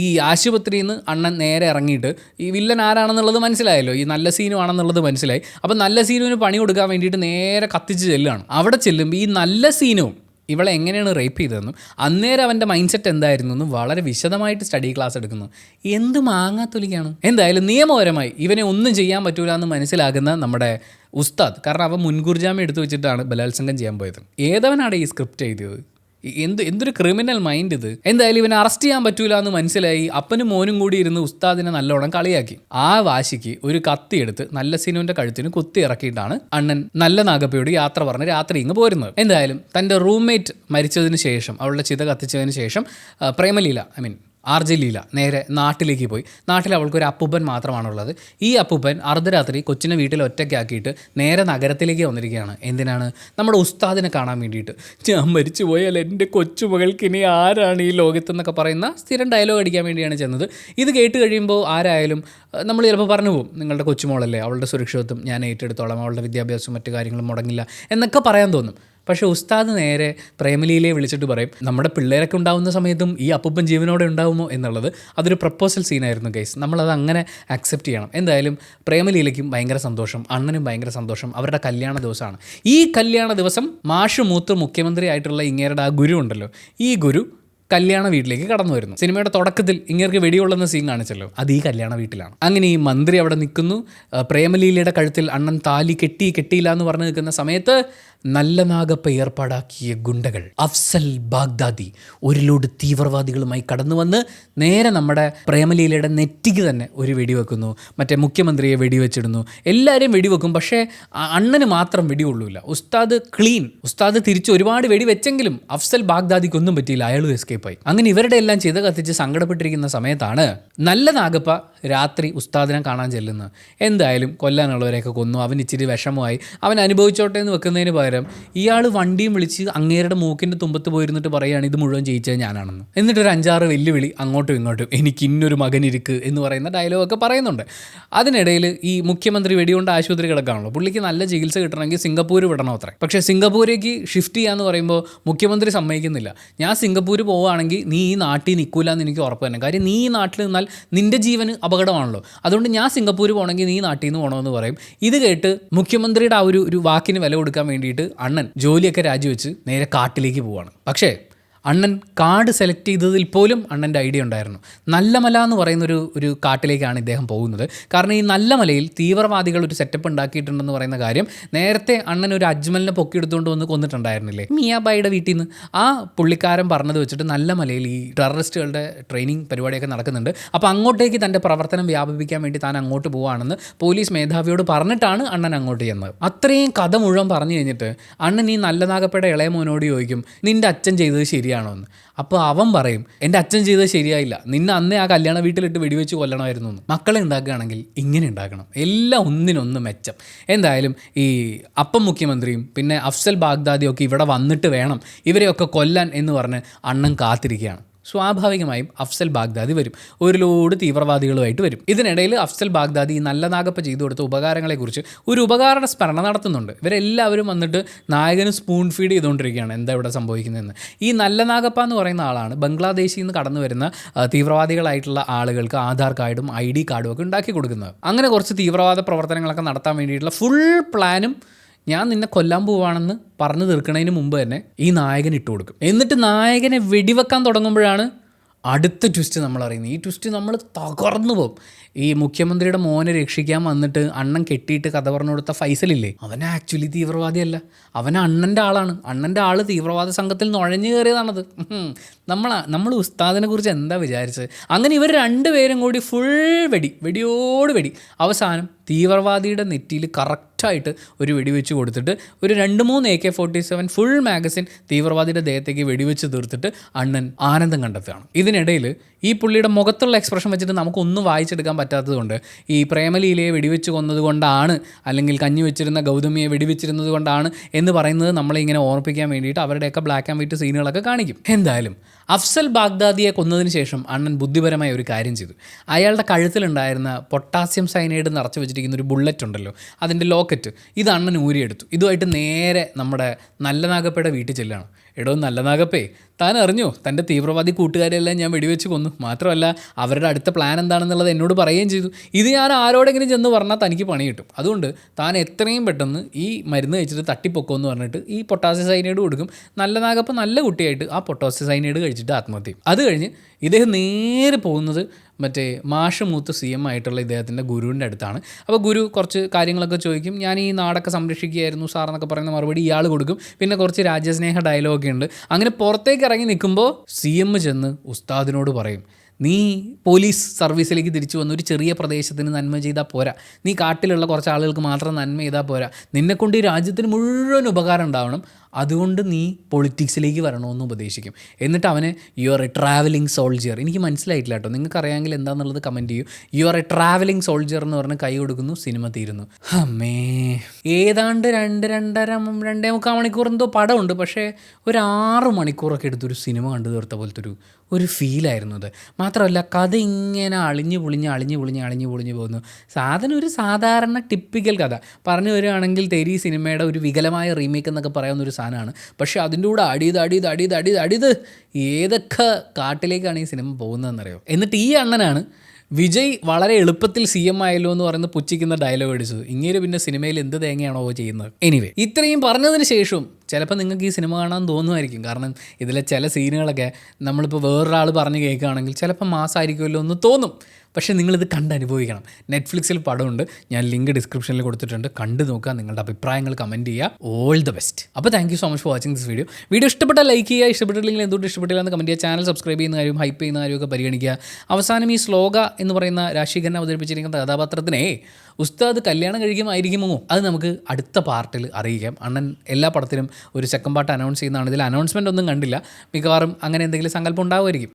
ഈ ആശുപത്രിയിൽ നിന്ന് അണ്ണൻ നേരെ ഇറങ്ങിയിട്ട് ഈ വില്ലൻ ആരാണെന്നുള്ളത് മനസ്സിലായല്ലോ, ഈ നല്ല സീനും ആണെന്നുള്ളത് മനസ്സിലായി. അപ്പം നല്ല സീനുവിന് പണി കൊടുക്കാൻ വേണ്ടിയിട്ട് നേരെ കത്തിച്ച് ചെല്ലുകയാണ്. അവിടെ ചെല്ലുമ്പോൾ ഈ നല്ല സീനും ഇവളെ എങ്ങനെയാണ് റേപ്പ് ചെയ്തതെന്നും അന്നേരം അവൻ്റെ മൈൻഡ് സെറ്റ് എന്തായിരുന്നു എന്നും വളരെ വിശദമായിട്ട് സ്റ്റഡി ക്ലാസ് എടുക്കുന്നു. എന്ത് മാങ്ങാത്തൊലിക്കാണ്. എന്തായാലും നിയമപരമായി ഇവനെ ഒന്നും ചെയ്യാൻ പറ്റൂല എന്ന് മനസ്സിലാകുന്ന നമ്മുടെ ഉസ്താദ്, കാരണം അവൻ മുൻകൂർ ജാമ്യം എടുത്തു വെച്ചിട്ടാണ് ബലാത്സംഗം ചെയ്യാൻ പോയത്. ഏതവനാണ് ഈ സ്ക്രിപ്റ്റ് എഴുതിയത്? എന്തൊരു ക്രിമിനൽ മൈൻഡ് ഇത്. എന്തായാലും ഇവനെ അറസ്റ്റ് ചെയ്യാൻ പറ്റൂല എന്ന് മനസ്സിലായി അപ്പനും മോനും കൂടി ഇരുന്ന് ഉസ്താദിനെ നല്ലോണം കളിയാക്കി. ആ വാശിക്ക് ഒരു കത്തി എടുത്ത് നല്ല സിനുവിന്റെ കഴുത്തിന് കുത്തി ഇറക്കിയിട്ടാണ് അണ്ണൻ നല്ല നാഗപ്പയോട് യാത്ര പറഞ്ഞ് രാത്രി ഇങ്ങ് പോരുന്നത്. എന്തായാലും തൻ്റെ റൂംമേറ്റ് മരിച്ചതിന് ശേഷം, അവളുടെ ചിത കത്തിച്ചതിന് ശേഷം പ്രേമലീല RJ ലീല നേരെ നാട്ടിലേക്ക് പോയി. നാട്ടിൽ അവൾക്കൊരു അപ്പൂപ്പൻ മാത്രമാണുള്ളത്. ഈ അപ്പൂപ്പൻ അർദ്ധരാത്രി കൊച്ചിനെ വീട്ടിൽ ഒറ്റയ്ക്കാക്കിയിട്ട് നേരെ നഗരത്തിലേക്ക് വന്നിരിക്കുകയാണ്. എന്തിനാണ്? നമ്മുടെ ഉസ്താദിനെ കാണാൻ വേണ്ടിയിട്ട്. ഞാൻ മരിച്ചു പോയാൽ എൻ്റെ കൊച്ചുമകൾക്ക് ഇനി ആരാണ് ഈ ലോകത്തെന്നൊക്കെ പറയുന്ന സ്ഥിരം ഡയലോഗ് അടിക്കാൻ വേണ്ടിയാണ് ചെന്നത്. ഇത് കേട്ട് കഴിയുമ്പോൾ ആരായാലും നമ്മൾ ചിലപ്പോൾ പറഞ്ഞു പോകും, നിങ്ങളുടെ കൊച്ചുമോളല്ലേ, അവളുടെ സുരക്ഷിതത്വം ഞാൻ ഏറ്റെടുത്തോളാം, അവളുടെ വിദ്യാഭ്യാസവും മറ്റു കാര്യങ്ങളും മുടങ്ങില്ല എന്നൊക്കെ പറയാൻ തോന്നും. പക്ഷേ ഉസ്താദ് നേരെ പ്രേമലീലയെ വിളിച്ചിട്ട് പറയും, നമ്മുടെ പിള്ളേരൊക്കെ ഉണ്ടാകുന്ന സമയത്തും ഈ അപ്പൂപ്പൻ ജീവനോടെ ഉണ്ടാകുമോ എന്നുള്ളത്. അതൊരു പ്രപ്പോസൽ സീനായിരുന്നു ഗൈസ്. നമ്മളത് അങ്ങനെ അക്സെപ്റ്റ് ചെയ്യണം. എന്തായാലും പ്രേമലീലയ്ക്കും ഭയങ്കര സന്തോഷം, അണ്ണനും ഭയങ്കര സന്തോഷം. അവരുടെ കല്യാണ ദിവസമാണ്. ഈ കല്യാണ ദിവസം മാഷ് മൂത്ത് മുഖ്യമന്ത്രി ആയിട്ടുള്ള ഇങ്ങേരുടെ ആ ഗുരു ഉണ്ടല്ലോ, ഈ ഗുരു കല്യാണ വീട്ടിലേക്ക് കടന്നു വരുന്നു. സിനിമയുടെ തുടക്കത്തിൽ ഇങ്ങേർക്ക് വെടികൊള്ളുന്ന സീൻ കാണിച്ചല്ലോ, അത് ഈ കല്യാണ വീട്ടിലാണ്. അങ്ങനെ ഈ മന്ത്രി അവിടെ നിൽക്കുന്നു. പ്രേമലീലയുടെ കഴുത്തിൽ അണ്ണൻ താലി കെട്ടിയില്ല എന്ന് പറഞ്ഞു നിൽക്കുന്ന സമയത്ത് നല്ല നാഗപ്പ ഏർപ്പാടാക്കിയ ഗുണ്ടകൾ അഫ്സൽ ബാഗ്ദാദി ഒരു ലോഡ് തീവ്രവാദികളുമായി കടന്നു വന്ന് നേരെ നമ്മുടെ പ്രേമലീലയുടെ നെറ്റിക്ക് തന്നെ ഒരു വെടിവെക്കുന്നു. മറ്റേ മുഖ്യമന്ത്രിയെ വെടിവെച്ചിടുന്നു. എല്ലാവരെയും വെടിവെക്കും, പക്ഷേ അണ്ണന് മാത്രം വെടികൊള്ളൂല. ഉസ്താദ് ക്ലീൻ. ഉസ്താദ് തിരിച്ച് ഒരുപാട് വെടിവെച്ചെങ്കിലും അഫ്സൽ ബാഗ്ദാദിക്കൊന്നും പറ്റിയില്ല, അയാളും എസ്കേപ്പായി. അങ്ങനെ ഇവരുടെ എല്ലാം ചെയ്ത് കത്തിച്ച് സങ്കടപ്പെട്ടിരിക്കുന്ന സമയത്താണ് നല്ല നാഗപ്പ രാത്രി ഉസ്താദിനെ കാണാൻ ചെല്ലുന്നത്. എന്തായാലും കൊല്ലാനുള്ളവരെയൊക്കെ കൊന്നു. അവൻ ഇച്ചിരി വിഷമമായി. അവൻ അനുഭവിച്ചോട്ടെ എന്ന് വെക്കുന്നതിന് പകരം ഇയാൾ വണ്ടിയും വിളിച്ച് അങ്ങേരുടെ മൂക്കിൻ്റെ തുമ്പത്ത് പോയിരുന്നിട്ട് പറയുകയാണ് ഇത് മുഴുവൻ ജയിച്ചത് ഞാനാണെന്ന്. എന്നിട്ടൊരു 5-6 വെല്ലുവിളി അങ്ങോട്ടും ഇങ്ങോട്ടും, എനിക്ക് ഇന്നൊരു മകൻ ഇരിക്ക് എന്ന് പറയുന്ന ഡയലോഗൊക്കെ പറയുന്നുണ്ട്. അതിനിടയിൽ ഈ മുഖ്യമന്ത്രി വെടികൊണ്ട് ആശുപത്രി കിടക്കാണല്ലോ. പുള്ളിക്ക് നല്ല ചികിത്സ കിട്ടണമെങ്കിൽ സിംഗപ്പൂർ വിടണോ അത്രേ. പക്ഷേ സിംഗപ്പൂരേക്ക് ഷിഫ്റ്റ് ചെയ്യാന്ന് പറയുമ്പോൾ മുഖ്യമന്ത്രി സമ്മതിക്കുന്നില്ല. ഞാൻ സിംഗപ്പൂർ പോവുകയാണെങ്കിൽ നീ ഈ നാട്ടിൽ നിൽക്കൂല എന്ന് എനിക്ക് ഉറപ്പ് തന്നെ. കാര്യം നീ ഈ നാട്ടിൽ നിന്നാൽ നിൻ്റെ ജീവന് അപകടമാണല്ലോ. അതുകൊണ്ട് ഞാൻ സിംഗപ്പൂർ പോകണമെങ്കിൽ നീ നാട്ടിൽ നിന്ന് പോകണമെന്ന് പറയും. ഇത് കേട്ട് മുഖ്യമന്ത്രിയുടെ ആ ഒരു വാക്കിന് വില കൊടുക്കാൻ വേണ്ടിയിട്ട് അണ്ണൻ ജോലിയൊക്കെ രാജിവെച്ച് നേരെ കാട്ടിലേക്ക് പോവാണ്. പക്ഷേ അണ്ണൻ കാട് സെലക്ട് ചെയ്തതിൽ പോലും അണ്ണൻ്റെ ഐഡിയ ഉണ്ടായിരുന്നു. നല്ലമല എന്ന് പറയുന്നൊരു കാട്ടിലേക്കാണ് ഇദ്ദേഹം പോകുന്നത്. കാരണം ഈ നല്ലമലയിൽ തീവ്രവാദികൾ ഒരു സെറ്റപ്പ് ഉണ്ടാക്കിയിട്ടുണ്ടെന്ന് പറയുന്ന കാര്യം നേരത്തെ അണ്ണൻ ഒരു അജ്മലിനെ പൊക്കിയെടുത്തുകൊണ്ട് വന്ന് കൊന്നിട്ടുണ്ടായിരുന്നില്ലേ മിയാബായിയുടെ വീട്ടിൽ നിന്ന്. ആ പുള്ളിക്കാരൻ പറഞ്ഞത് വെച്ചിട്ട് നല്ലമലയിൽ ഈ ടെററിസ്റ്റുകളുടെ ട്രെയിനിങ് പരിപാടിയൊക്കെ നടക്കുന്നുണ്ട്. അപ്പോൾ അങ്ങോട്ടേക്ക് തൻ്റെ പ്രവർത്തനം വ്യാപിപ്പിക്കാൻ വേണ്ടി താൻ അങ്ങോട്ട് പോവുകയാണെന്ന് പോലീസ് മേധാവിയോട് പറഞ്ഞിട്ടാണ് അണ്ണൻ അങ്ങോട്ട് ചെന്നത്. അത്രയും കഥ മുഴുവൻ പറഞ്ഞു കഴിഞ്ഞിട്ട് അണ്ണൻ ഈ നല്ല നാഗപ്പയുടെ ഇളയ മോനോട് ചോദിക്കും, നിൻ്റെ അച്ഛൻ ചെയ്തത് ശരിയാണോ എന്ന്. അപ്പോൾ അവൻ പറയും, എൻ്റെ അച്ഛൻ ചെയ്തത് ശരിയായില്ല, നിന്നെ അന്നേ ആ കല്യാണ വീട്ടിലിട്ട് വെടിവെച്ച് കൊല്ലണമായിരുന്നു എന്ന്. മക്കളെ ഉണ്ടാക്കുകയാണെങ്കിൽ ഇങ്ങനെ ഉണ്ടാക്കണം, എല്ലാം ഒന്നിനൊന്ന് മെച്ചം. എന്തായാലും ഈ അപ്പം മുഖ്യമന്ത്രിയും പിന്നെ അഫ്സൽ ബാഗ്ദാദിയും ഒക്കെ ഇവിടെ വന്നിട്ട് വേണം ഇവരെയൊക്കെ കൊല്ലാൻ എന്ന് പറഞ്ഞ് അണ്ണൻ കാത്തിരിക്കുകയാണ്. സ്വാഭാവികമായും അഫ്സൽ ബാഗ്ദാദി വരും. ഒരു ലോഡ് തീവ്രവാദികളുമായിട്ട് വരും. ഇതിനിടയിൽ അഫ്സൽ ബാഗ്ദാദി ഈ നല്ല നാഗപ്പ ചെയ്തു കൊടുത്ത ഉപകാരങ്ങളെക്കുറിച്ച് ഒരു ഉപകാര സ്മരണ നടത്തുന്നുണ്ട്. ഇവരെല്ലാവരും വന്നിട്ട് നായകന് സ്പൂൺ ഫീഡ് ചെയ്തുകൊണ്ടിരിക്കുകയാണ് എന്താ ഇവിടെ സംഭവിക്കുന്നതെന്ന്. ഈ നല്ല നാഗപ്പ എന്ന് പറയുന്ന ആളാണ് ബംഗ്ലാദേശിൽ നിന്ന് കടന്നു വരുന്ന തീവ്രവാദികളായിട്ടുള്ള ആളുകൾക്ക് ആധാർ കാർഡും ID കാർഡും ഒക്കെ ഉണ്ടാക്കി കൊടുക്കുന്നത്. അങ്ങനെ കുറച്ച് തീവ്രവാദ പ്രവർത്തനങ്ങളൊക്കെ നടത്താൻ വേണ്ടിയിട്ടുള്ള ഫുൾ പ്ലാനും ഞാൻ നിന്നെ കൊല്ലാൻ പോവാണെന്ന് പറഞ്ഞു തീർക്കുന്നതിന് മുമ്പ് തന്നെ ഈ നായകൻ ഇട്ട് കൊടുക്കും. എന്നിട്ട് നായകനെ വെടിവെക്കാൻ തുടങ്ങുമ്പോഴാണ് അടുത്ത ട്വിസ്റ്റ് നമ്മൾ അറിയുന്നത്. ഈ ട്വിസ്റ്റ് നമ്മൾ തകർന്നു പോകും. ഈ മുഖ്യമന്ത്രിയുടെ മോനെ രക്ഷിക്കാൻ വന്നിട്ട് അണ്ണൻ കെട്ടിയിട്ട് കഥ പറഞ്ഞു കൊടുത്ത ഫൈസലില്ലേ, അവൻ ആക്ച്വലി തീവ്രവാദിയല്ല, അവൻ അണ്ണൻ്റെ ആളാണ്. അണ്ണൻ്റെ ആൾ തീവ്രവാദ സംഘത്തിൽ നുഴഞ്ഞു കയറിയതാണത്. നമ്മൾ ഉസ്താദിനെ കുറിച്ച് എന്താ വിചാരിച്ചത്? അങ്ങനെ ഇവർ രണ്ടുപേരും കൂടി ഫുൾ വെടിയോട് വെടി. അവസാനം തീവ്രവാദിയുടെ നെറ്റിയിൽ കറക്റ്റായിട്ട് ഒരു വെടിവെച്ച് കൊടുത്തിട്ട് ഒരു 2-3 AK-47 ഫുൾ മാഗസിൻ തീവ്രവാദിയുടെ ദേഹത്തേക്ക് വെടിവെച്ച് തീർത്തിട്ട് അണ്ണൻ ആനന്ദം കണ്ടെത്തുകയാണ്. ഇതിനിടയിൽ ഈ പുള്ളിയുടെ മുഖത്തുള്ള എക്സ്പ്രഷൻ വെച്ചിട്ട് നമുക്കൊന്നും വായിച്ചെടുക്കാൻ പറ്റാത്തതുകൊണ്ട് ഈ പ്രേമലീലയെ വെടിവെച്ച് കൊന്നതുകൊണ്ടാണ്, അല്ലെങ്കിൽ കഞ്ഞി വെച്ചിരുന്ന ഗൗതമിയെ വെടിവെച്ചിരുന്നത് കൊണ്ടാണ് എന്ന് പറയുന്നത് നമ്മളെ ഇങ്ങനെ ഓർമ്മിപ്പിക്കാൻ വേണ്ടിയിട്ട് അവരുടെയൊക്കെ ബ്ലാക്ക് ആൻഡ് വൈറ്റ് സീനുകളൊക്കെ കാണിക്കും. എന്തായാലും അഫ്സൽ ബാഗ്ദാദിയെ കൊന്നതിന് ശേഷം അണ്ണൻ ബുദ്ധിപരമായ ഒരു കാര്യം ചെയ്തു. അയാളുടെ കഴുത്തിലുണ്ടായിരുന്ന പൊട്ടാസ്യം സയനൈഡ് നിറച്ച് വെച്ചിട്ട് പറ്റിക്കുന്ന ഒരു ബുള്ളറ്റ് ഉണ്ടല്ലോ, അതിൻ്റെ ലോക്കറ്റ്, ഇത് അണ്ണൻ ഊരിയെടുത്തു. ഇതുമായിട്ട് നേരെ നമ്മുടെ നല്ല നാഗപ്പയുടെ വീട്ടിൽ ചെല്ലുകയാണ്. എടോ നല്ല നാഗപ്പേ, താൻ അറിഞ്ഞോ തൻ്റെ തീവ്രവാദി കൂട്ടുകാരെല്ലാം ഞാൻ വെടിവെച്ച് കൊന്നു. മാത്രമല്ല അവരുടെ അടുത്ത പ്ലാൻ എന്താണെന്നുള്ളത് എന്നോട് പറയുകയും ചെയ്തു. ഇത് ഞാൻ ആരോടെങ്കിലും ചെന്ന് പറഞ്ഞാൽ തനിക്ക് പണി കിട്ടും. അതുകൊണ്ട് താൻ എത്രയും പെട്ടെന്ന് ഈ മരുന്ന് കഴിച്ചിട്ട് തട്ടിപ്പൊക്കുമെന്ന് പറഞ്ഞിട്ട് ഈ പൊട്ടാസ്യം സൈനൈഡ് കൊടുക്കും. നല്ല നാഗപ്പ നല്ല കുട്ടിയായിട്ട് ആ പൊട്ടാസ്യം സൈനൈഡ് കഴിച്ചിട്ട് ആത്മഹത്യ. അത് കഴിഞ്ഞ് ഇദ്ദേഹം നേരെ പോകുന്നത് മറ്റേ മാഷ് മൂത്ത് CM ആയിട്ടുള്ള ഇദ്ദേഹത്തിൻ്റെ ഗുരുവിൻ്റെ അടുത്താണ്. അപ്പോൾ ഗുരു കുറച്ച് കാര്യങ്ങളൊക്കെ ചോദിക്കും. ഞാൻ ഈ നാടൊക്കെ സംരക്ഷിക്കുകയായിരുന്നു സാർ എന്നൊക്കെ പറയുന്ന മറുപടി ഇയാൾ കൊടുക്കും. പിന്നെ കുറച്ച് രാജ്യസ്നേഹ ഡയലോഗൊക്കെ ഉണ്ട്. അങ്ങനെ പുറത്തേക്ക് ഇറങ്ങി നിൽക്കുമ്പോൾ CM ചെന്ന് ഉസ്താദിനോട് പറയും, നീ പോലീസ് സർവീസിലേക്ക് തിരിച്ചു വന്ന് ഒരു ചെറിയ പ്രദേശത്തിന് നന്മ ചെയ്താൽ പോരാ, നീ കാട്ടിലുള്ള കുറച്ച് ആളുകൾക്ക് മാത്രം നന്മ ചെയ്താൽ പോരാ, നിന്നെക്കൊണ്ട് ഈ രാജ്യത്തിന് മുഴുവൻ ഉപകാരം ഉണ്ടാവണം, അതുകൊണ്ട് നീ പൊളിറ്റിക്സിലേക്ക് വരണമെന്ന് ഉപദേശിക്കും. എന്നിട്ട് അവന് you are A travelling soldier, എനിക്ക് മനസ്സിലായിട്ടില്ല കേട്ടോ, നിങ്ങൾക്ക് അറിയാമെങ്കിൽ എന്താണെന്നുള്ളത് കമൻറ്റ് ചെയ്യൂ. You are A travelling soldier എന്ന് പറഞ്ഞ് കൈ കൊടുക്കുന്നു, സിനിമ തീരുന്നു. അമ്മേ, ഏതാണ്ട് 2-2.5 മണിക്കൂർ എന്തോ പടമുണ്ട്. പക്ഷേ ഒരു 6 മണിക്കൂറൊക്കെ എടുത്തൊരു സിനിമ കണ്ടു തീർത്ത പോലത്തെ ഒരു ഫീലായിരുന്നു അത്. മാത്രമല്ല കഥ ഇങ്ങനെ അളിഞ്ഞു പൊളിഞ്ഞ് പോകുന്നു. സാധനം ഒരു സാധാരണ ടിപ്പിക്കൽ കഥ പറഞ്ഞു വരികയാണെങ്കിൽ തെരി സിനിമയുടെ ഒരു വികലമായ റീമേക്ക് എന്നൊക്കെ പറയാവുന്നൊരു സാധനമാണ്. പക്ഷേ അതിൻ്റെ കൂടെ അടിയത് ഏതൊക്കെ കാട്ടിലേക്കാണ് ഈ സിനിമ പോകുന്നതെന്നറിയോ. എന്നിട്ട് ഈ അണ്ണനാണ് വിജയ് വളരെ എളുപ്പത്തിൽ CM ആയല്ലോ എന്ന് പറയുന്ന പുച്ഛിക്കുന്ന ഡയലോഗ് അടിച്ചത്. ഇങ്ങനെ പിന്നെ സിനിമയിൽ എന്ത് തേങ്ങയാണോ ചെയ്യുന്നത്. എനിവേ, ഇത്രയും പറഞ്ഞതിന് ശേഷവും ചിലപ്പോൾ നിങ്ങൾക്ക് ഈ സിനിമ കാണാൻ തോന്നുമായിരിക്കും. കാരണം ഇതിലെ ചില സീനുകളൊക്കെ നമ്മളിപ്പോൾ വേറൊരാൾ പറഞ്ഞ് കേൾക്കുകയാണെങ്കിൽ ചിലപ്പോൾ മാസമായിരിക്കുമല്ലോ എന്ന് തോന്നും. പക്ഷേ നിങ്ങളിത് കണ്ടനുഭവിക്കണം. നെറ്റ്ഫ്ലിക്സിൽ പടമുണ്ട്, ഞാൻ ലിങ്ക് ഡിസ്ക്രിപ്ഷനിൽ കൊടുത്തിട്ടുണ്ട്, കണ്ടു നോക്കുക, നിങ്ങളുടെ അഭിപ്രായങ്ങൾ കമൻറ്റ് ചെയ്യുക. All the best. അപ്പോൾ thank you so much for watching this video. Video ഇഷ്ടപ്പെട്ടാൽ ലൈക്ക് ചെയ്യുക, ഇഷ്ടപ്പെട്ടില്ലെങ്കിൽ എന്തുകൊണ്ട് ഇഷ്ടപ്പെട്ടില്ല എന്ന് കമൻറ്റ് ചെയ്യുക. ചാനൽ സബ്സ്ക്രൈബ് ചെയ്യുന്ന കാര്യം, ഹൈപ്പ് ചെയ്യുന്ന കാര്യമൊക്കെ പരിഗണിക്കുക. അവസാനം ഈ ശ്ലോക എന്ന് പറയുന്ന രാശിഖരൻ അവതരിപ്പിച്ചിരിക്കുന്ന കഥാപാത്രത്തിനെ ഉസ്താദ് കല്യാണം കഴിക്കുമായിരിക്കുമോ അത് നമുക്ക് അടുത്ത പാർട്ടിൽ അറിയിക്കാം. അണ്ണൻ എല്ലാ പടത്തിലും ഒരു സെക്കൻഡ് പാർട്ട് അനൗൺസ് ചെയ്യുന്നതാണ്. ഇതിൽ അനൗൺസ്മെൻ്റ് ഒന്നും കണ്ടില്ല. മിക്കവാറും അങ്ങനെ എന്തെങ്കിലും സങ്കല്പം ഉണ്ടാവുമായിരിക്കും.